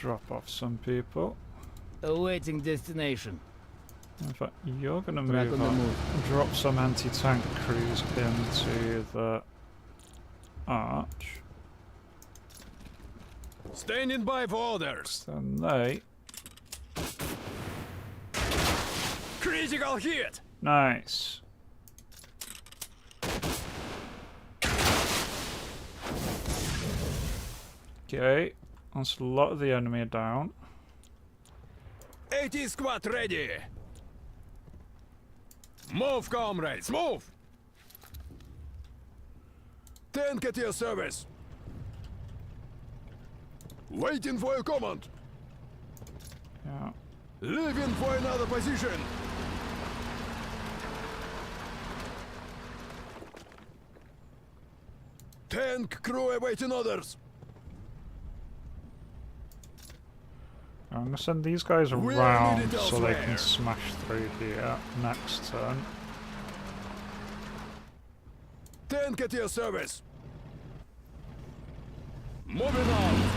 Drop off some people. Awaiting destination. In fact, you're going to Track move on the up. move. Drop some anti-tank crews into the arch. Standing by for orders. Then they... Critical hit. Nice. Okay, that's a lot of the enemy are down. 80 squad ready. Move, comrades, move. Tank at your service. Waiting for your command. Yeah. Leaving for another position. Tank crew awaiting orders. I'm going to send these guys We're around needed so they can elsewhere. smash through here next turn. Tank at your service. Moving out.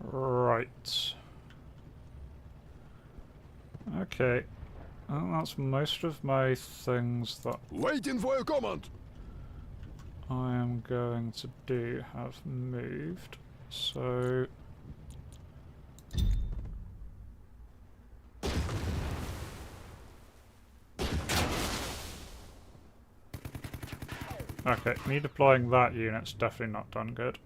Right. Okay. Well, that's most of my things that Waiting for your command. I am going to do have moved. So... Okay, me deploying that unit's definitely not done good.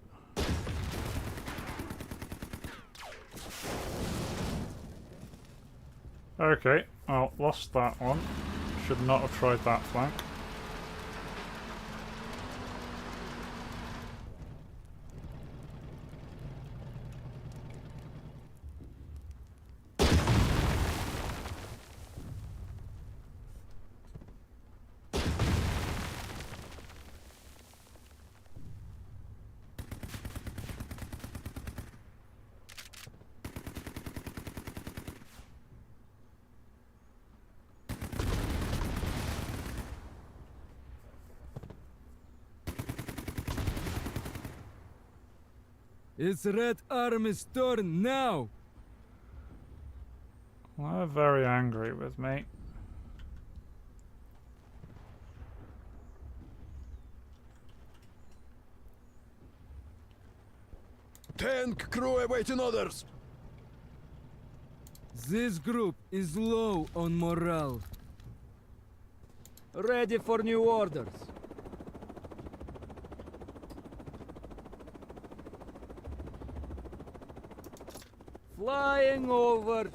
Okay, well, lost that one. Should not have tried that flank. It's Red Army's turn now! Well, they're very angry with me. Tank crew awaiting orders. This group is low on morale. Ready for new orders. Flying over.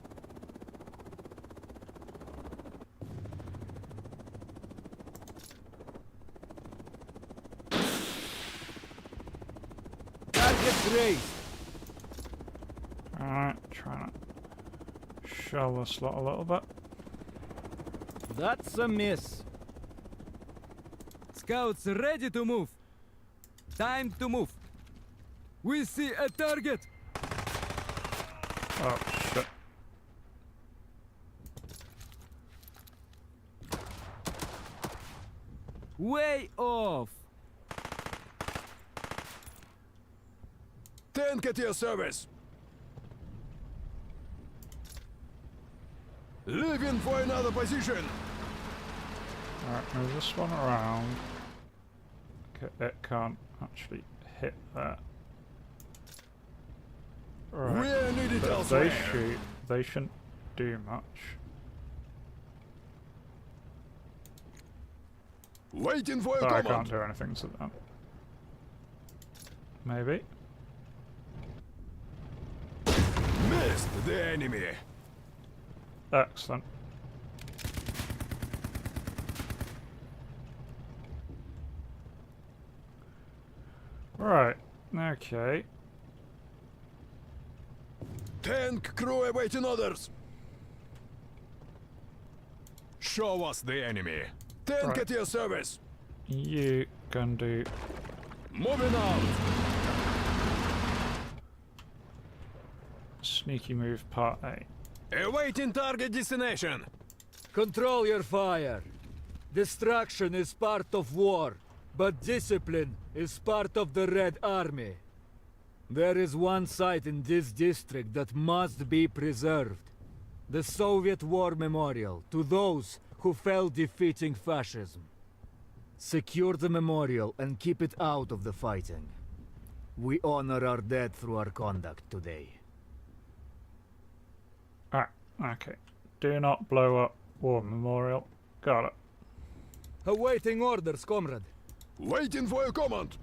Target grazed. Alright, trying to shell this lot a little bit. That's a miss. Scouts ready to move. Time to move. We see a target. Oh, shit. Way off. Tank at your service. Leaving for another position. Alright, move this one around. Okay, it can't actually hit that. Right. We're needed But if elsewhere. they shoot, they shouldn't do much. Waiting for a But I command. can't do anything to them. Maybe. Missed the enemy. Excellent. Right, okay. Tank crew awaiting orders. Show us the enemy. Tank Right. at your service. You can do Moving out. sneaky move part A. Awaiting target destination. Control your fire. Destruction is part of war, but discipline is part of the Red Army. There is one site in this district that must be preserved. The Soviet War Memorial to those who fell defeating fascism. Secure the memorial and keep it out of the fighting. We honor our dead through our conduct today. Alright, okay. Do not blow up War Memorial. Got it. Awaiting orders, comrade. Waiting for a command.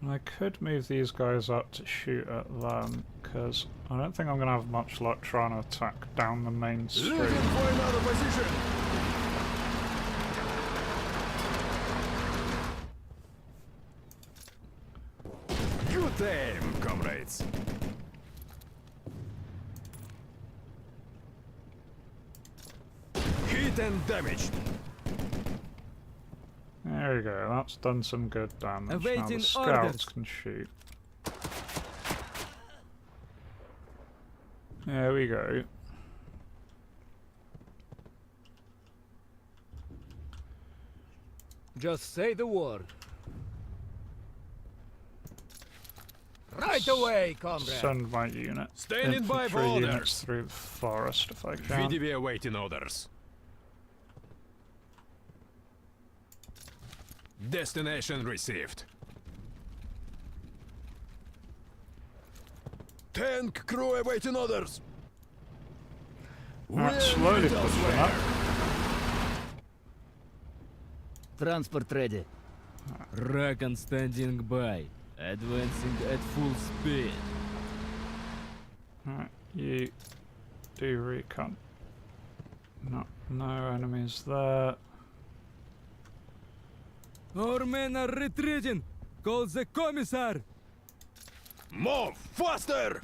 I could move these guys up to shoot at them, because I don't think I'm going to have much luck trying to attack down the main street. Leaving for another position. Good aim, comrades. Hit and damaged. There we go, that's done some good damage. Now the Awaiting scouts orders. can shoot. There we go. Just say the word. Right away, comrade. Send my unit. Standing by for infantry units orders. through the forest if I can. VDV awaiting orders. Destination received. Tank crew awaiting orders. Alright, We're slowly needed pushing elsewhere. up. Transport ready. Recon standing by. Advancing at full speed. Alright, you do recon. No enemies there. Our men are retreating. Call the commissar. Move faster!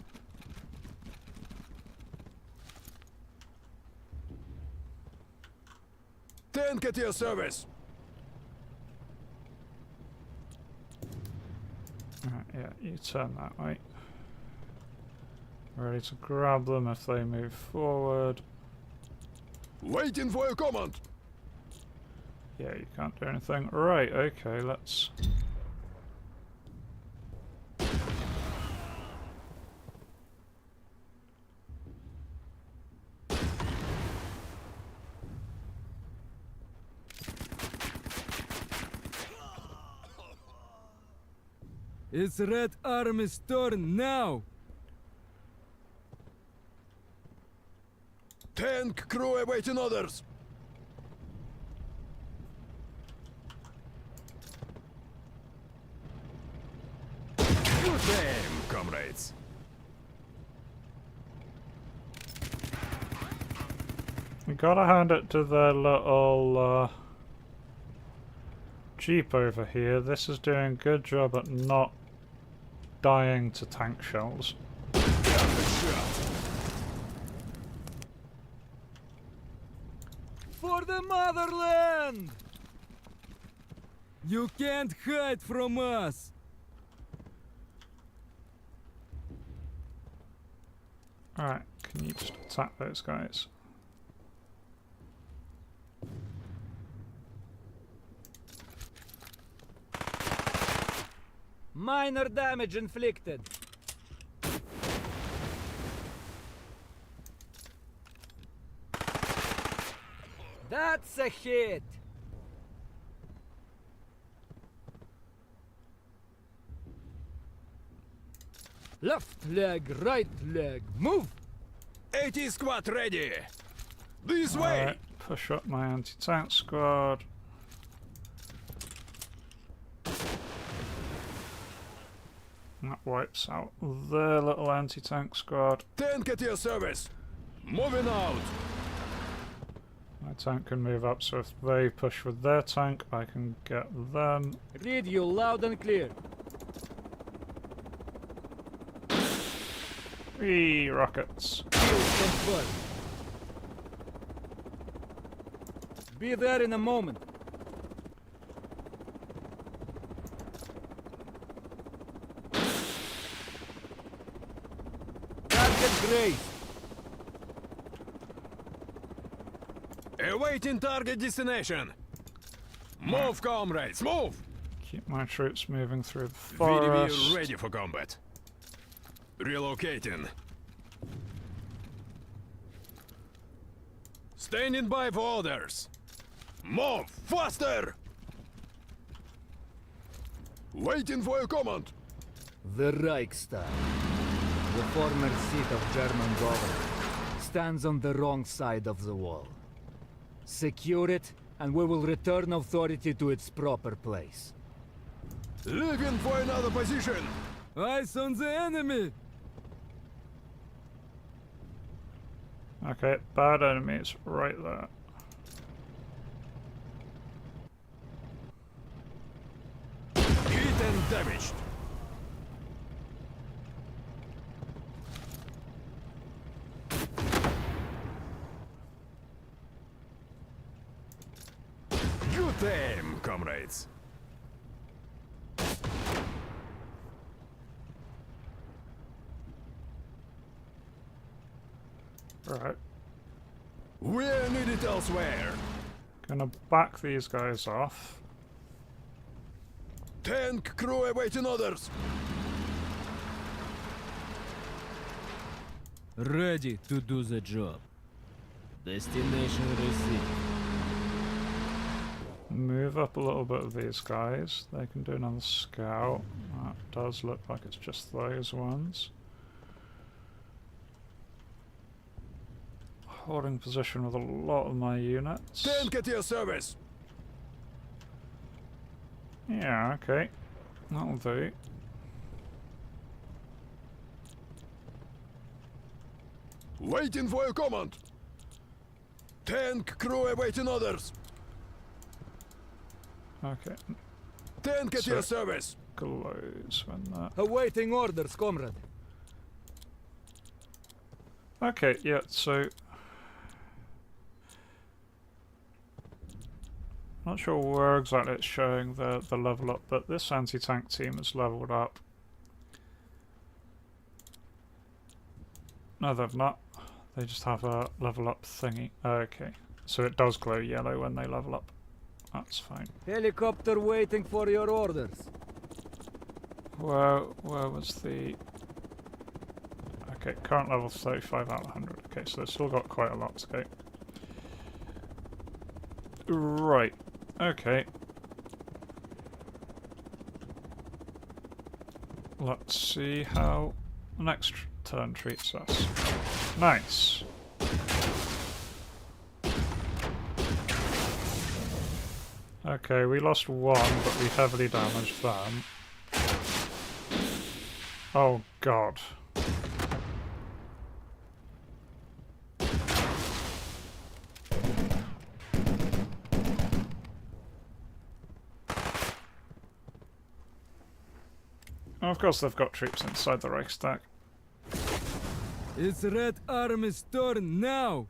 Tank at your service. Alright, yeah, you turn that way. Ready to grab them if they move forward. Waiting for your command. Yeah, you can't do anything. Right, okay, let's... It's Red Army's turn now! Tank crew awaiting orders. Good aim, comrades. You gotta hand it to the little Jeep over here. This is doing a good job at not dying to tank shells. For the motherland! You can't hide from us! Alright, can you just attack those guys? Minor damage inflicted. That's a hit! Left leg, right leg, move! 80 squad ready. This way. Alright, push up my anti-tank squad. That wipes out their little anti-tank squad. Tank at your service. Moving out. My tank can move up, so if they push with their tank, I can get them. Read you loud and clear. 3 rockets. Kill confirmed. Be there in a moment. Target grazed. Awaiting target destination. Move, comrades, move. Keep my troops moving through the VDV forest. ready for combat. Relocating. Standing by for orders. Move faster. Waiting for your command. The Reichstag, the former seat of German government, stands on the wrong side of the wall. Secure it, and we will return authority to its proper place. Leaving for another position. Eyes on the enemy! Okay, bad enemies right there. Hit and damaged. Good aim, comrades. Right. We're needed elsewhere. Gonna back these guys off. Tank crew awaiting orders. Ready to do the job. Destination received. Move up a little bit of these guys. They can do another scout. That does look like it's just those ones. Holding position with a lot of my units. Tank at your service. Yeah, okay. That'll do. Waiting for your command. Tank crew awaiting orders. Okay. Tank at So- your service. Close when that. Awaiting orders, comrade. Okay, yeah, so. Not sure where exactly it's showing the level up, but this anti-tank team is leveled up. No, they've not. They just have a level up thingy. Okay. So it does glow yellow when they level up. That's fine. Helicopter waiting for your orders. Where was the... Okay, current level 35 out of 100. Okay, so they've still got quite a lot to go. Right. Okay. Let's see how the next turn treats us. Nice. Okay, we lost one, but we heavily damaged them. Oh god. Of course they've got troops inside the Reichstag. It's Red Army's turn now!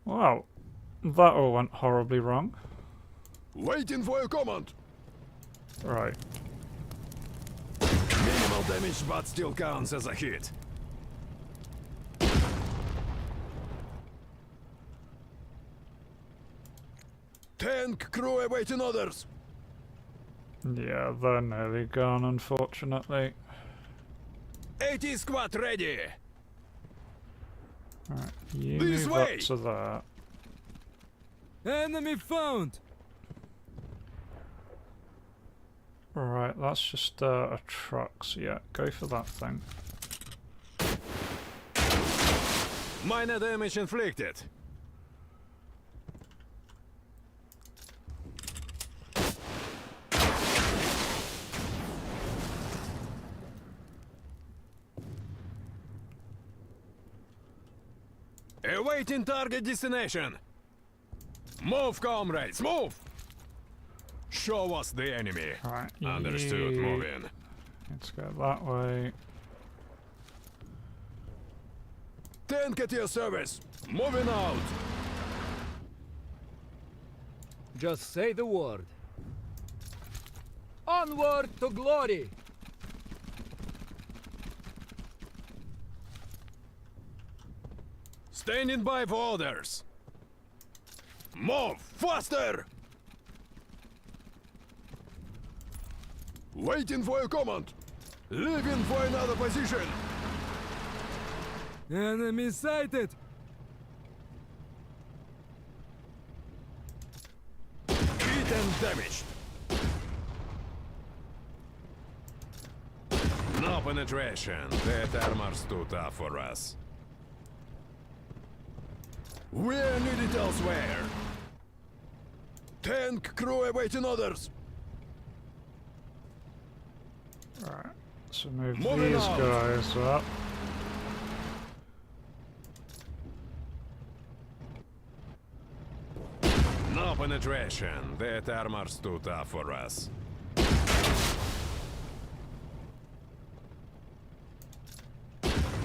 Well, that all went horribly wrong. Waiting for your command. Right. Minimal damage, but still counts as a hit. Tank crew awaiting orders. Yeah, they're nearly gone, unfortunately. 80 squad ready. Right, you This move way! up to that. Enemy found! Right, that's just a truck, so yeah, go for that thing. Minor damage inflicted. Awaiting target destination. Move, comrades, move! Show us the enemy. Right, Understood, move in. Let's go that way. Tank at your service. Moving out. Just say the word. Onward to glory! Standing by for orders. Move faster! Waiting for your command. Leaving for another position. Enemy sighted! Hit and damaged. No penetration. That armor's too tough for us. We're needed elsewhere. Tank crew awaiting orders. Right, so move Moving these out. guys up. No penetration. That armor's too tough for us.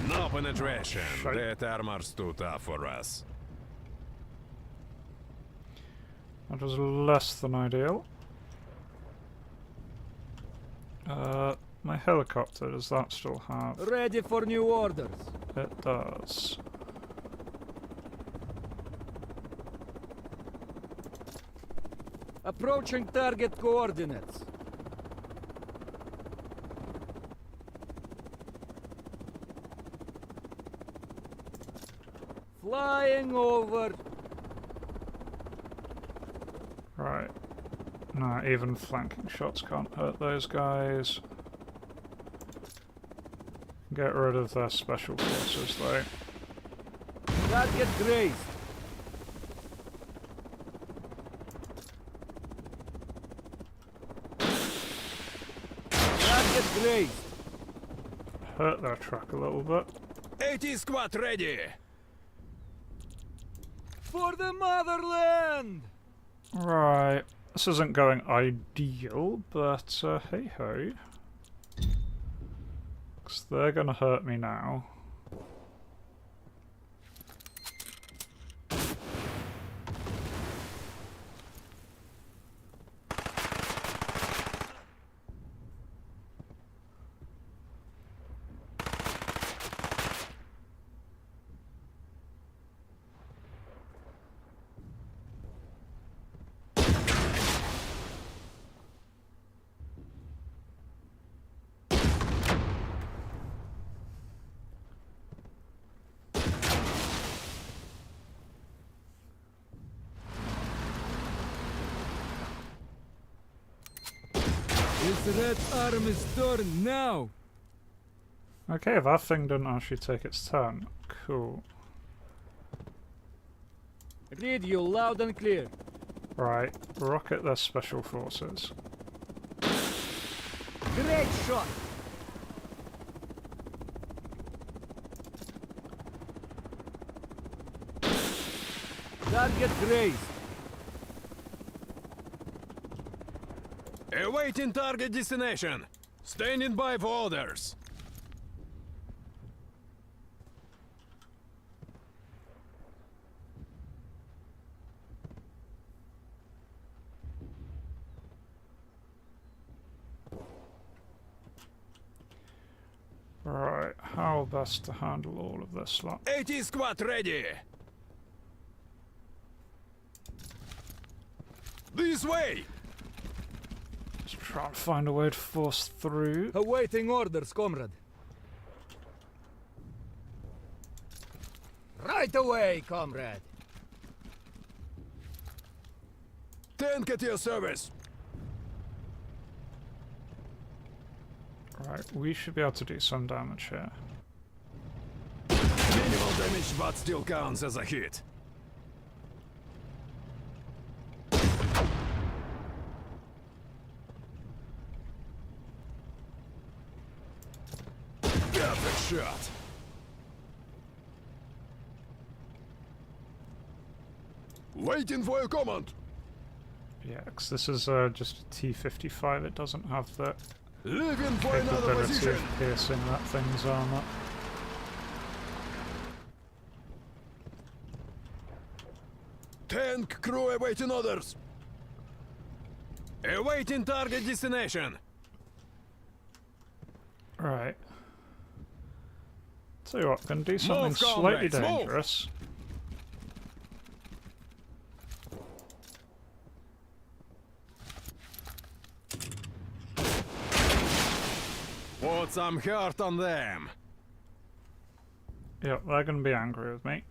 No penetration. Shite. That armor's too tough for us. That was less than ideal. My helicopter, does that still have? Ready for new orders. It does. Approaching target coordinates. Flying over. Right. No, even flanking shots can't hurt those guys. Get rid of their special forces though. Target grazed. Target grazed. Hurt their truck a little bit. 80 squad ready. For the motherland! Right. This isn't going ideal, but hey ho. 'Cause they're gonna hurt me now. This red arm is torn now. Okay, that thing didn't actually take its turn. Cool. Read you loud and clear. Right, rocket their special forces. Great shot! Target grazed. Awaiting target destination. Standing by for orders. Right, how best to handle all of this lot? AT squad ready. This way. Let's try and find a way to force through. Awaiting orders, comrade. Right away, comrade. Tank at your service. Right, we should be able to do some damage here. Minimal damage, but still counts as a hit. Perfect shot. Waiting for your command. Yeah, 'cause this is just a T-55. It doesn't have the Leaving for another capability position. of piercing that thing's armor. Tank crew awaiting orders. Awaiting target destination. Right. Tell you what, gonna do something Move, slightly comrades, move. dangerous. Put some hurt on them. Yep, they're gonna be angry with me.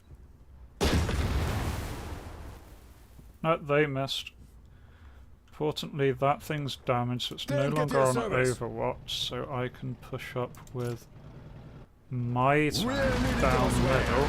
No, they missed. Importantly, that thing's damaged, so it's no Tank at longer your on service. Overwatch, so I can push up with my tank We're needed down elsewhere. middle.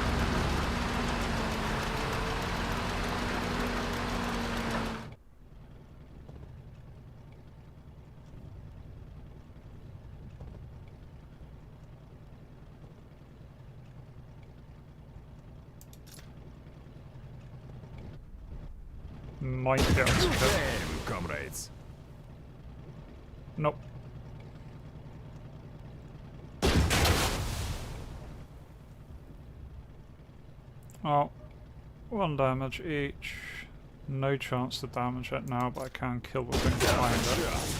Might be able to kill. Damn, comrades. Nope. Oh, one damage each. No chance to damage it now, but I can kill the thing behind it.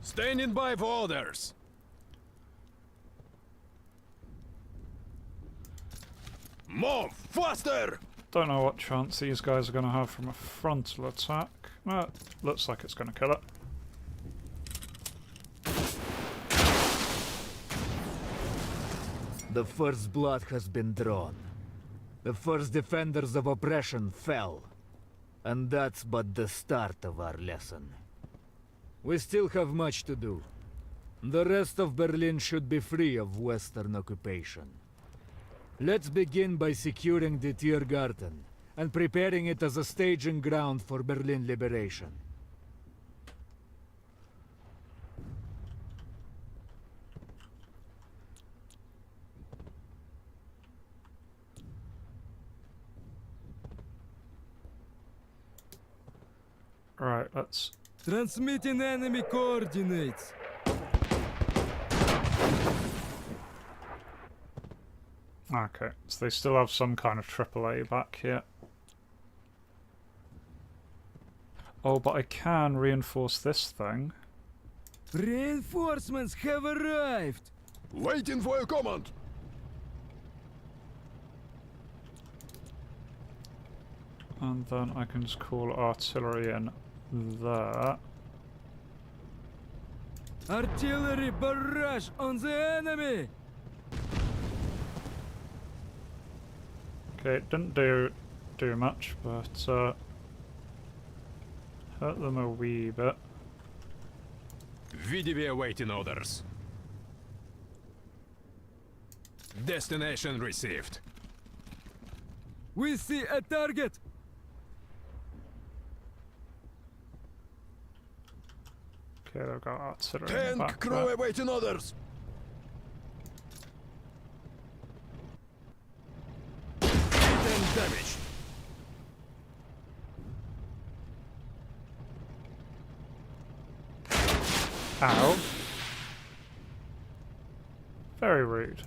Standing by for orders. Move faster. Don't know what chance these guys are going to have from a frontal attack. Looks like it's going to kill it. The first blood has been drawn. The first defenders of oppression fell. And that's but the start of our lesson. We still have much to do. The rest of Berlin should be free of Western occupation. Let's begin by securing the Tiergarten and preparing it as a staging ground for Berlin liberation. Right, let's... Transmitting enemy coordinates. Okay, so they still have some kind of AAA back here. Oh, but I can reinforce this thing. Reinforcements have arrived. Waiting for your command. And then I can just call artillery in there. Artillery barrage on the enemy. Okay, it didn't do much, but Hurt them a wee bit. VDV awaiting orders. Destination received. We see a target! Okay, they've got artillery in the Tank back crew there. awaiting orders. Hit and damage. Ow. Very rude.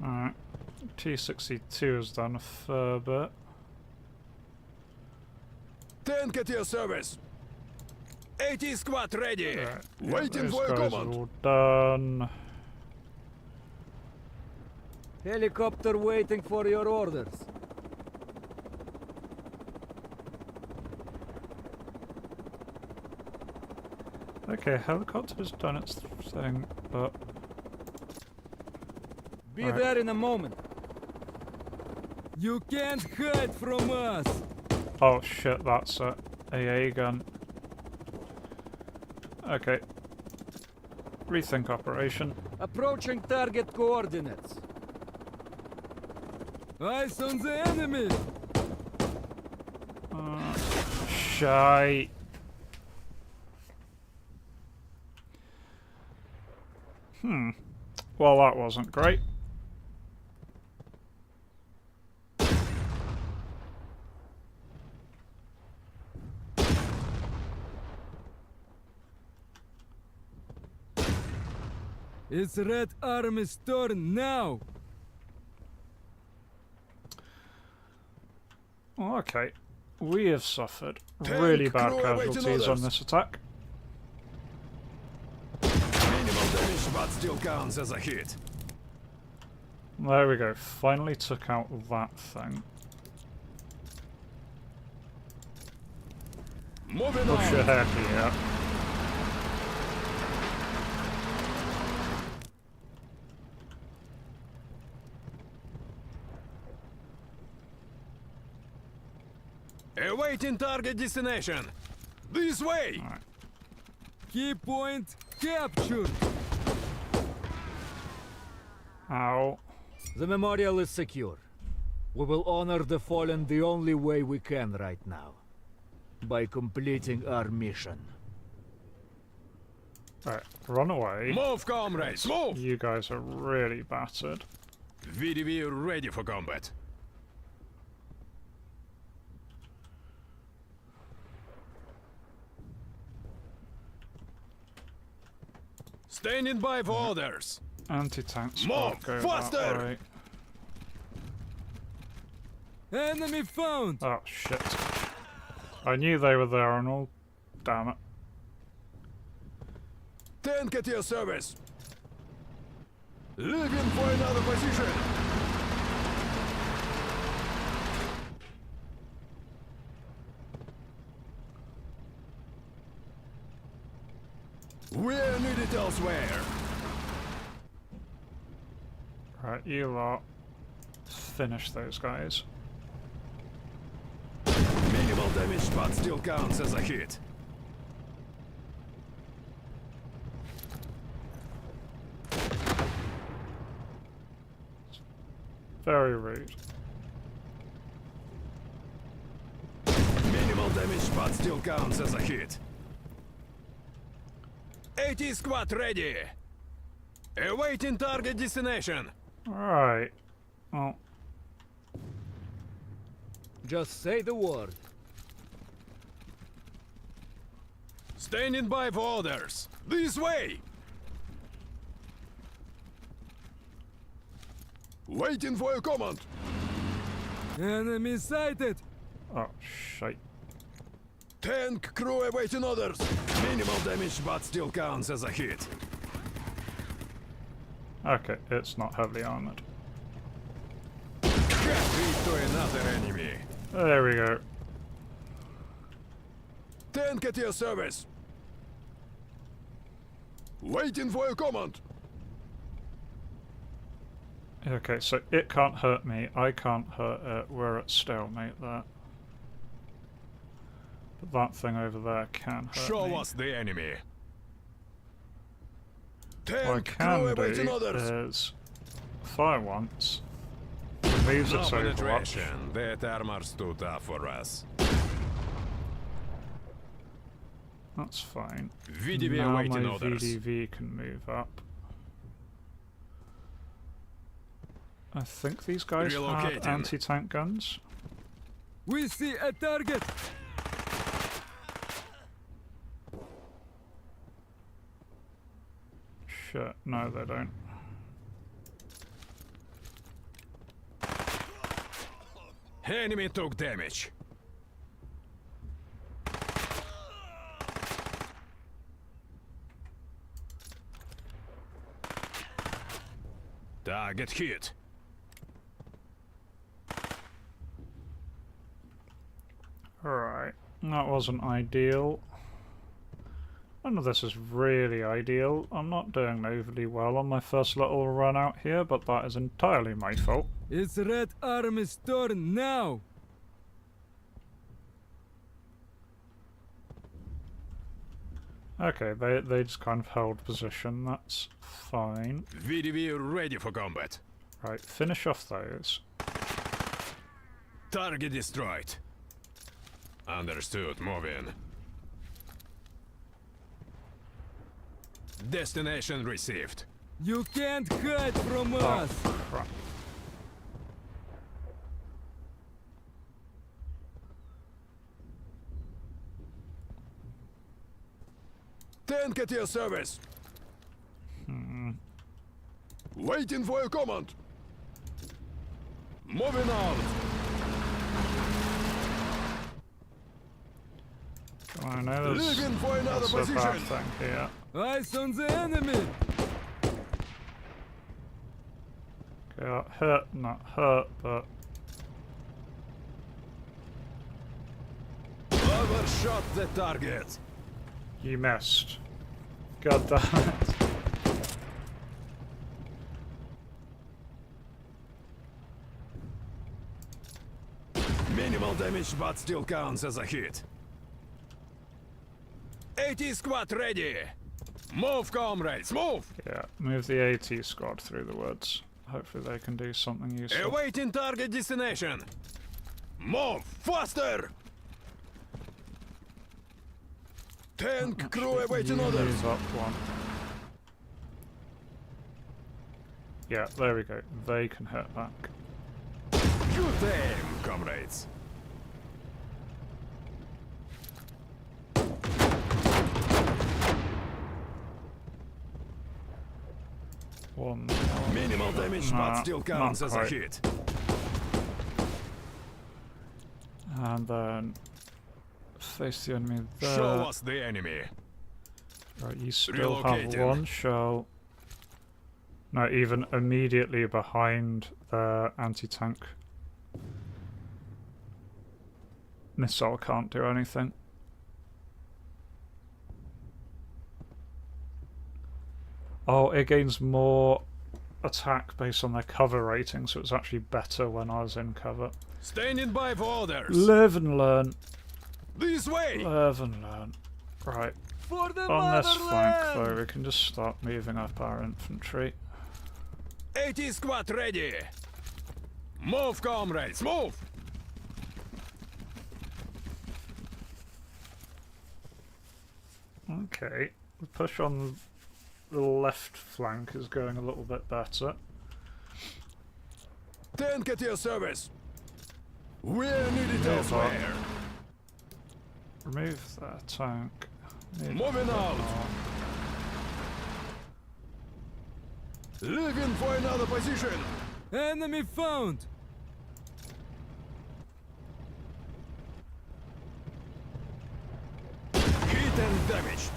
Alright. T62 has done a fair bit. Tank at your service. 80 squad ready. Right, Waiting those for your guys command. are all done. Helicopter waiting for your orders. Okay, helicopter's done its thing, but Be Alright. there in a moment. You can't hide from us! oh shit, that's a AA gun. Okay. Rethink operation. Approaching target coordinates. Eyes on the enemy! Shite. Well, that wasn't great. It's Red Army's turn now! Okay. We have suffered Tank really bad crew awaiting casualties on orders. this attack. Minimal damage, but still counts as a hit. There we go. Finally took out that thing. Moving Push on. ahead here. Awaiting target destination. This way. Alright. Key point captured! Ow. The memorial is secure. We will honor the fallen the only way we can right now. By completing our mission. Right, run away. Move, comrades, move. You guys are really battered. VDV ready for combat. Standing by for orders. Anti-tank Move, squad go faster! that way. Enemy found! Oh shit. I knew they were there and all. Damn it. Tank at your service. Leaving for another position. We're needed elsewhere. Right, you lot. Finish those guys. Minimal damage, but still counts as a hit. Very rude. Minimal damage, but still counts as a hit. 80 squad ready. Awaiting target destination. Alright. Well, Just say the word. Standing by for orders. This way. Waiting for your command. Enemy sighted! oh shite. Tank crew awaiting orders. Minimal damage, but still counts as a hit. Okay, it's not heavily armored. Got lead to another enemy. There we go. Tank at your service. Waiting for your command. Okay, so it can't hurt me, I can't hurt it, we're at stalemate there. But that thing over there can hurt Show me. us the enemy. What I Tank can crew awaiting do orders. is fire once, removes No its overwatch. penetration. That armor's too tough for us. That's fine. VDV Now awaiting my orders. VDV can move up. I think these guys have Relocating. anti-tank guns. We see a target! Shit, no they don't. Enemy took damage. Target hit. Alright, that wasn't ideal. None of this is really ideal. I'm not doing overly well on my first little run out here, but that is entirely my fault. It's Red Army's turn now! Okay, they just kind of held position, that's fine. VDV ready for combat. Right, finish off those. Target destroyed. Understood, move in. Destination received. You can't hide from Oh, us! crap. Tank at your service. Waiting for your command. Moving out. I know there's Leaving for another a bad position. thing here. Eyes on the enemy! Okay, that hurt, not hurt, but Overshot the target. you missed. God damn it. Minimal damage, but still counts as a hit. 80 squad ready. Move, comrades, move. Yeah, move the AT squad through the woods. Hopefully they can do something useful. Awaiting target destination. Move, faster. Tank crew awaiting You orders. move up one. Yeah, there we go. They can hit back. Good aim, comrades. One. Minimal damage, Nah, but still counts not as a quite. hit. And then face the enemy there. Show us the enemy. Right, you still have Relocating. one shell. No, even immediately behind the anti-tank missile can't do anything. Oh, it gains more attack based on their cover rating, so it's actually better when I was in cover. Standing by for orders. Live and learn. This way. Live and learn. Right. For the On this flank, motherland! though, we can just start moving up our infantry. 80 squad ready. Move, comrades, move. Okay, the push on the left flank is going a little bit better. Tank at your service. We're needed Move elsewhere. Remove that tank. Move Moving that out. more. Leaving for another position. Enemy found! Hit and damaged.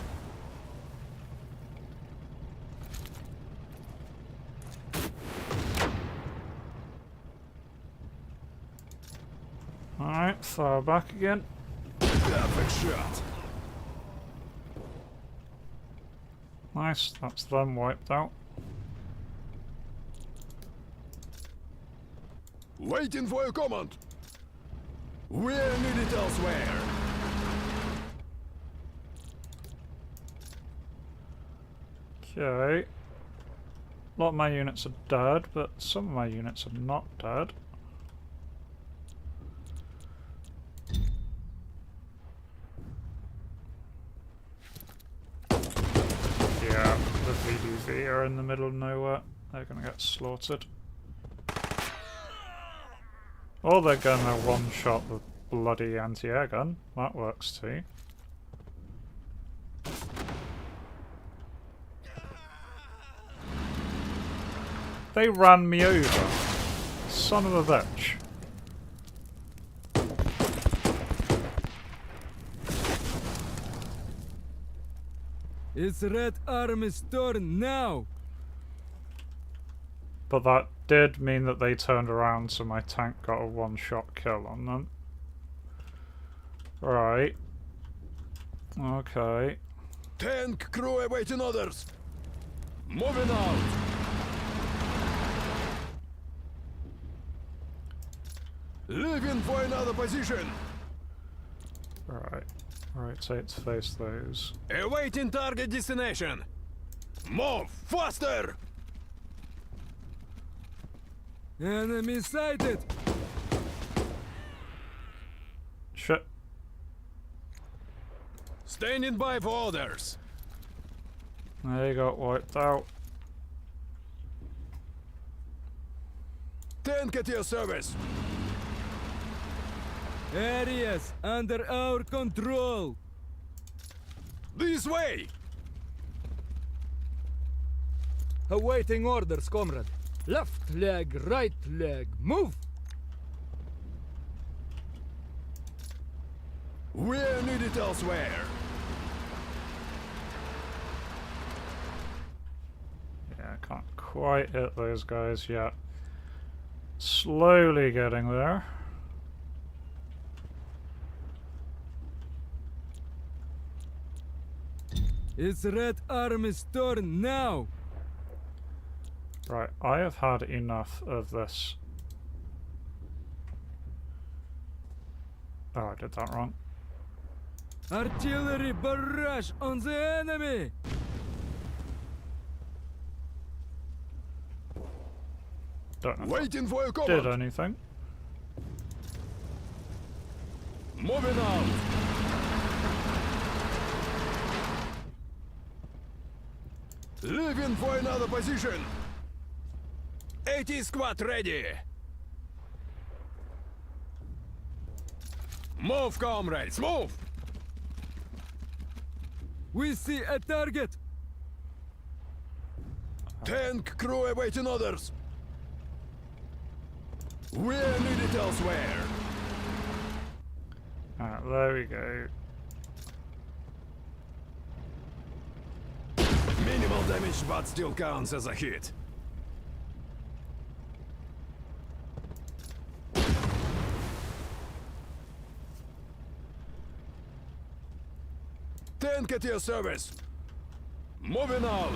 Alright, fire back again. Perfect shot. Nice, that's them wiped out. Waiting for your command. We're needed elsewhere. Okay. A lot of my units are dead, but some of my units are not dead. Yeah, the VDV are in the middle of nowhere. They're gonna get slaughtered. Or they're gonna one-shot the bloody anti-air gun. That works too. They ran me over. Son of a bitch. It's Red Army's turn now! But that did mean that they turned around, so my tank got a one-shot kill on them. Right. Okay. Tank crew awaiting orders. Moving out. Leaving for another position. Right. Rotate to face those. Awaiting target destination. Move faster. Enemy sighted! Shit. Standing by for orders. They got wiped out. Tank at your service. Areas under our control! This way. Awaiting orders, comrade. Left leg, right leg, move! We're needed elsewhere. Yeah, I can't quite hit those guys yet. Slowly getting there. It's Red Army's turn now! Right, I have had enough of this. Oh, I did that wrong. Artillery barrage on the enemy! Don't know if Waiting for your I command. did anything. Moving out. Leaving for another position. 80 squad ready. Move, comrades, move. We see a target! Tank crew awaiting orders. We're needed elsewhere. Alright, there we go. Minimal damage, but still counts as a hit. Tank at your service. Moving out.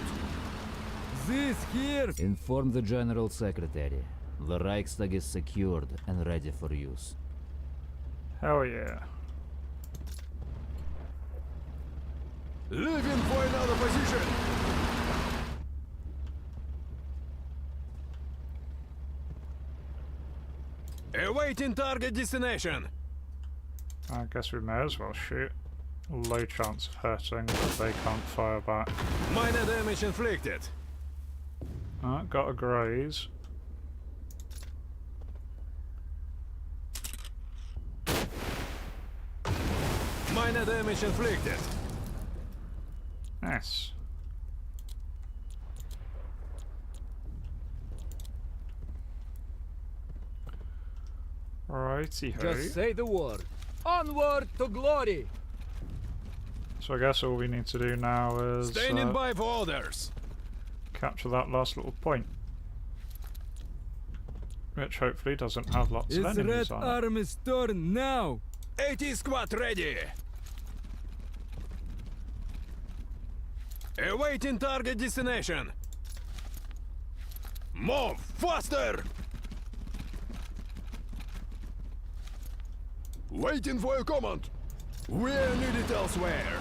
This here! Inform the General Secretary. The Reichstag is secured and ready for use. Hell yeah. Leaving for another position. Awaiting target destination. I guess we may as well shoot. Low chance of hurting, but they can't fire back. Minor damage inflicted. Got a graze. Minor damage inflicted. Yes. Righty ho. Just say the word. Onward to glory! So I guess all we need to do now is Standing by for orders. capture that last little point. Which hopefully doesn't have lots of It's enemies Red on it. Army's turn now! 80 squad ready. Awaiting target destination. Move faster. Waiting for your command. We're needed elsewhere.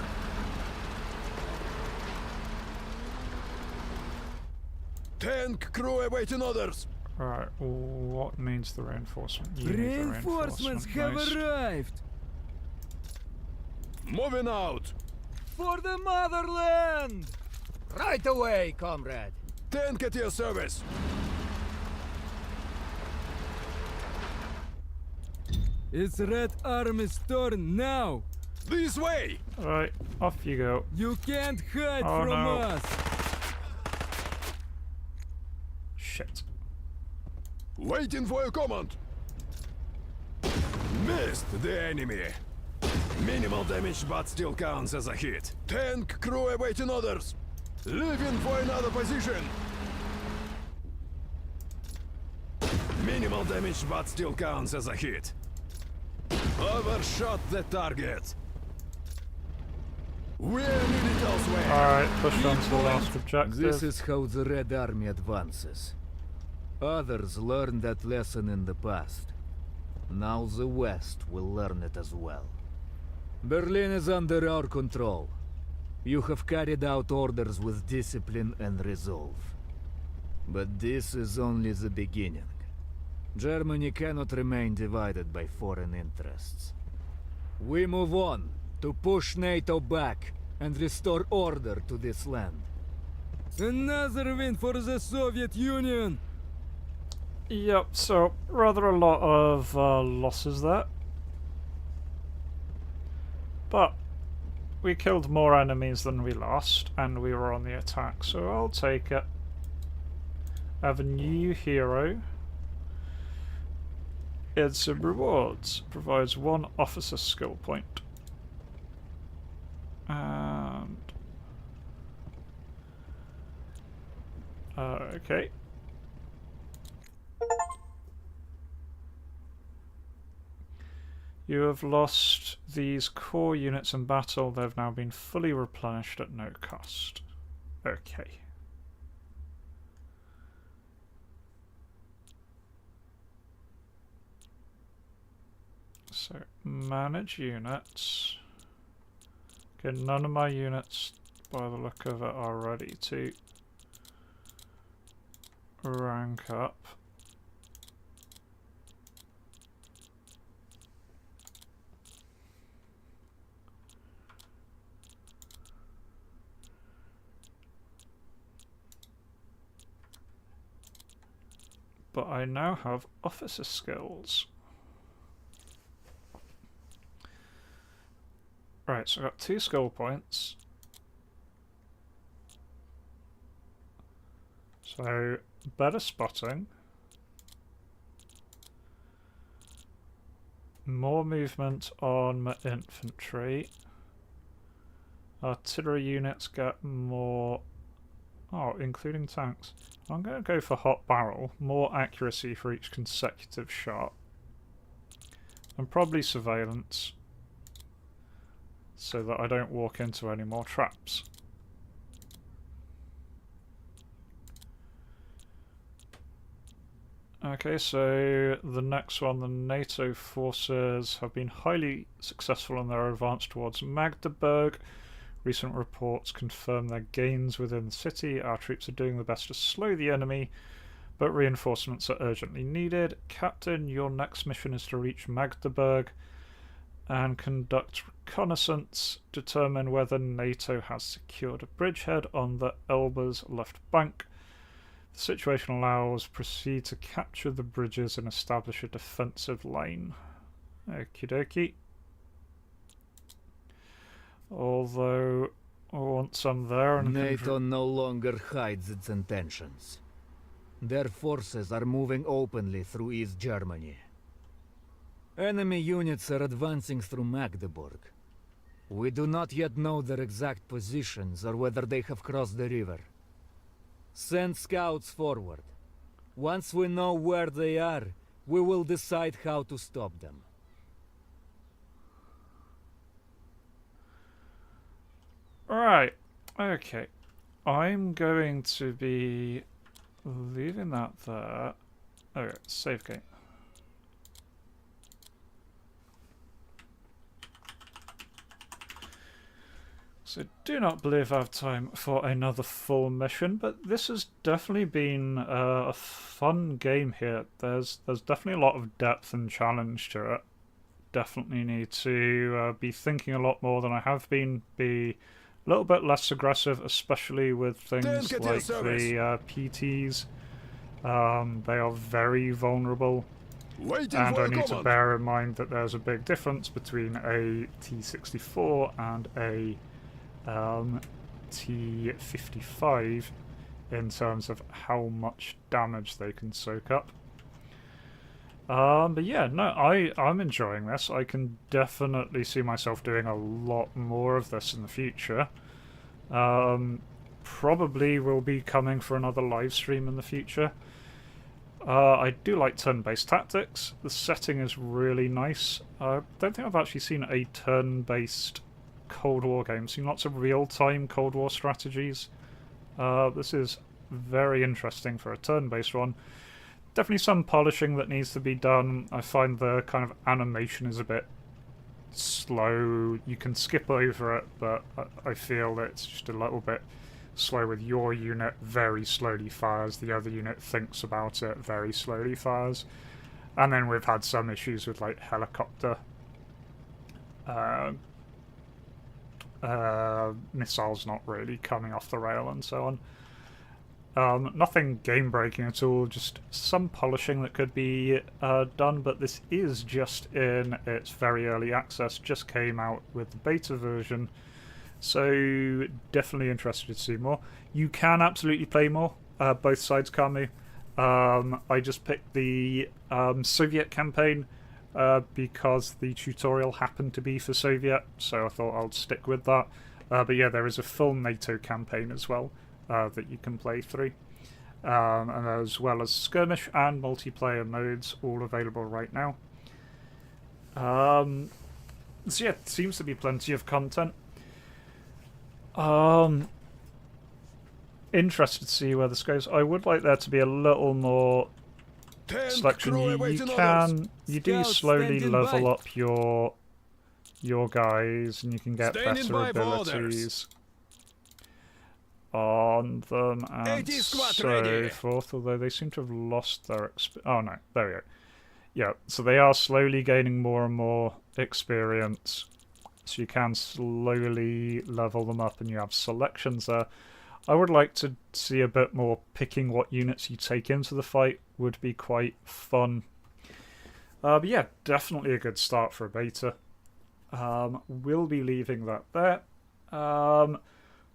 Tank crew awaiting orders. Right, what needs the reinforcement? You need the Reinforcements have most. arrived! Moving out. For the motherland! Right away, comrade. Tank at your service. It's Red Army's turn now! This way. Right, off you go. You can't hide Oh, from no. us! Shit. Waiting for your command. Missed the enemy. Minimal damage but still counts as a hit. Tank crew awaiting orders. Leaving for another position. Minimal damage but still counts as a hit. Overshot the target. We're needed elsewhere. Alright, push on to the last objective. This is how the Red Army advances. Others learned that lesson in the past. Now the West will learn it as well. Berlin is under our control. You have carried out orders with discipline and resolve. But this is only the beginning. Germany cannot remain divided by foreign interests. We move on to push NATO back and restore order to this land. Another win for the Soviet Union! Yep, so rather a lot of losses there. But we killed more enemies than we lost, and we were on the attack, so I'll take it. I have a new hero. It's some rewards. Provides 1 officer skill point. And okay. You have lost these core units in battle. They've now been fully replenished at no cost. Okay. So, manage units. Okay, none of my units, by the look of it, are ready to rank up. But I now have officer skills. Right, so I've got 2 skill points. So, better spotting. More movement on my infantry. Artillery units get more... Oh, including tanks. I'm going to go for hot barrel. More accuracy for each consecutive shot. And probably surveillance. So that I don't walk into any more traps. Okay, so the next one, the NATO forces have been highly successful in their advance towards Magdeburg. Recent reports confirm their gains within the city. Our troops are doing their best to slow the enemy, but reinforcements are urgently needed. Captain, your next mission is to reach Magdeburg and conduct reconnaissance, determine whether NATO has secured a bridgehead on the Elbe's left bank. The situation allows, proceed to capture the bridges and establish a defensive line. Okie dokie. Although, once I'm there and NATO no longer hides its intentions. Their forces are moving openly through East Germany. Enemy units are advancing through Magdeburg. We do not yet know their exact positions or whether they have crossed the river. Send scouts forward. Once we know where they are, we will decide how to stop them. Right, okay. I'm going to be leaving that there. Okay, save game. So do not believe I have time for another full mission, but this has definitely been a fun game here. There's definitely a lot of depth and challenge to it. Definitely need to be thinking a lot more than I have been. Be a little bit less aggressive, especially with things like the PTs. They are very vulnerable. And I need to bear in mind that there's a big difference between a T64 and a T55 in terms of how much damage they can soak up. But yeah, no, I'm enjoying this. I can definitely see myself doing a lot more of this in the future. Probably will be coming for another live stream in the future. I do like turn-based tactics. The setting is really nice. I don't think I've actually seen a turn-based Cold War game. I've seen lots of real-time Cold War strategies. This is very interesting for a turn-based one. Definitely some polishing that needs to be done. I find the kind of animation is a bit slow. You can skip over it, but I feel that it's just a little bit slow with your unit very slowly fires, the other unit thinks about it, very slowly fires. And then we've had some issues with like helicopter missiles not really coming off the rail and so on. Nothing game breaking at all, just some polishing that could be done, but this is just in its very early access, just came out with the beta version. So definitely interested to see more. You can absolutely play more. Both sides can be. I just picked the Soviet campaign because the tutorial happened to be for Soviet, so I thought I'll stick with that. But yeah, there is a full NATO campaign as well that you can play through. And as well as skirmish and multiplayer modes, all available right now. So yeah, it seems to be plenty of content. Interested to see where this goes. I would like there to be a little more selection. You do slowly level up your guys, and you can get better abilities on them and so forth. Although they seem to have lost their oh no, there we go. Yeah, so they are slowly gaining more and more experience. So you can slowly level them up, and you have selections there. I would like to see a bit more picking what units you take into the fight would be quite fun. But yeah, definitely a good start for a beta. We'll be leaving that there.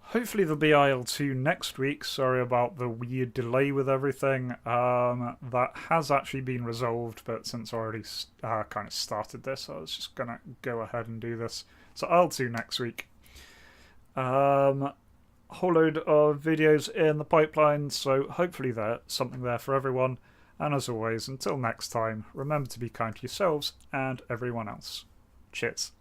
Hopefully there'll be IL2 next week. Sorry about the weird delay with everything. That has actually been resolved, but since I already kind of started this, I was just going to go ahead and do this. So IL2 next week. Whole load of videos in the pipeline, so hopefully there's something there for everyone. And as always, until next time, remember to be kind to yourselves and everyone else. Cheers.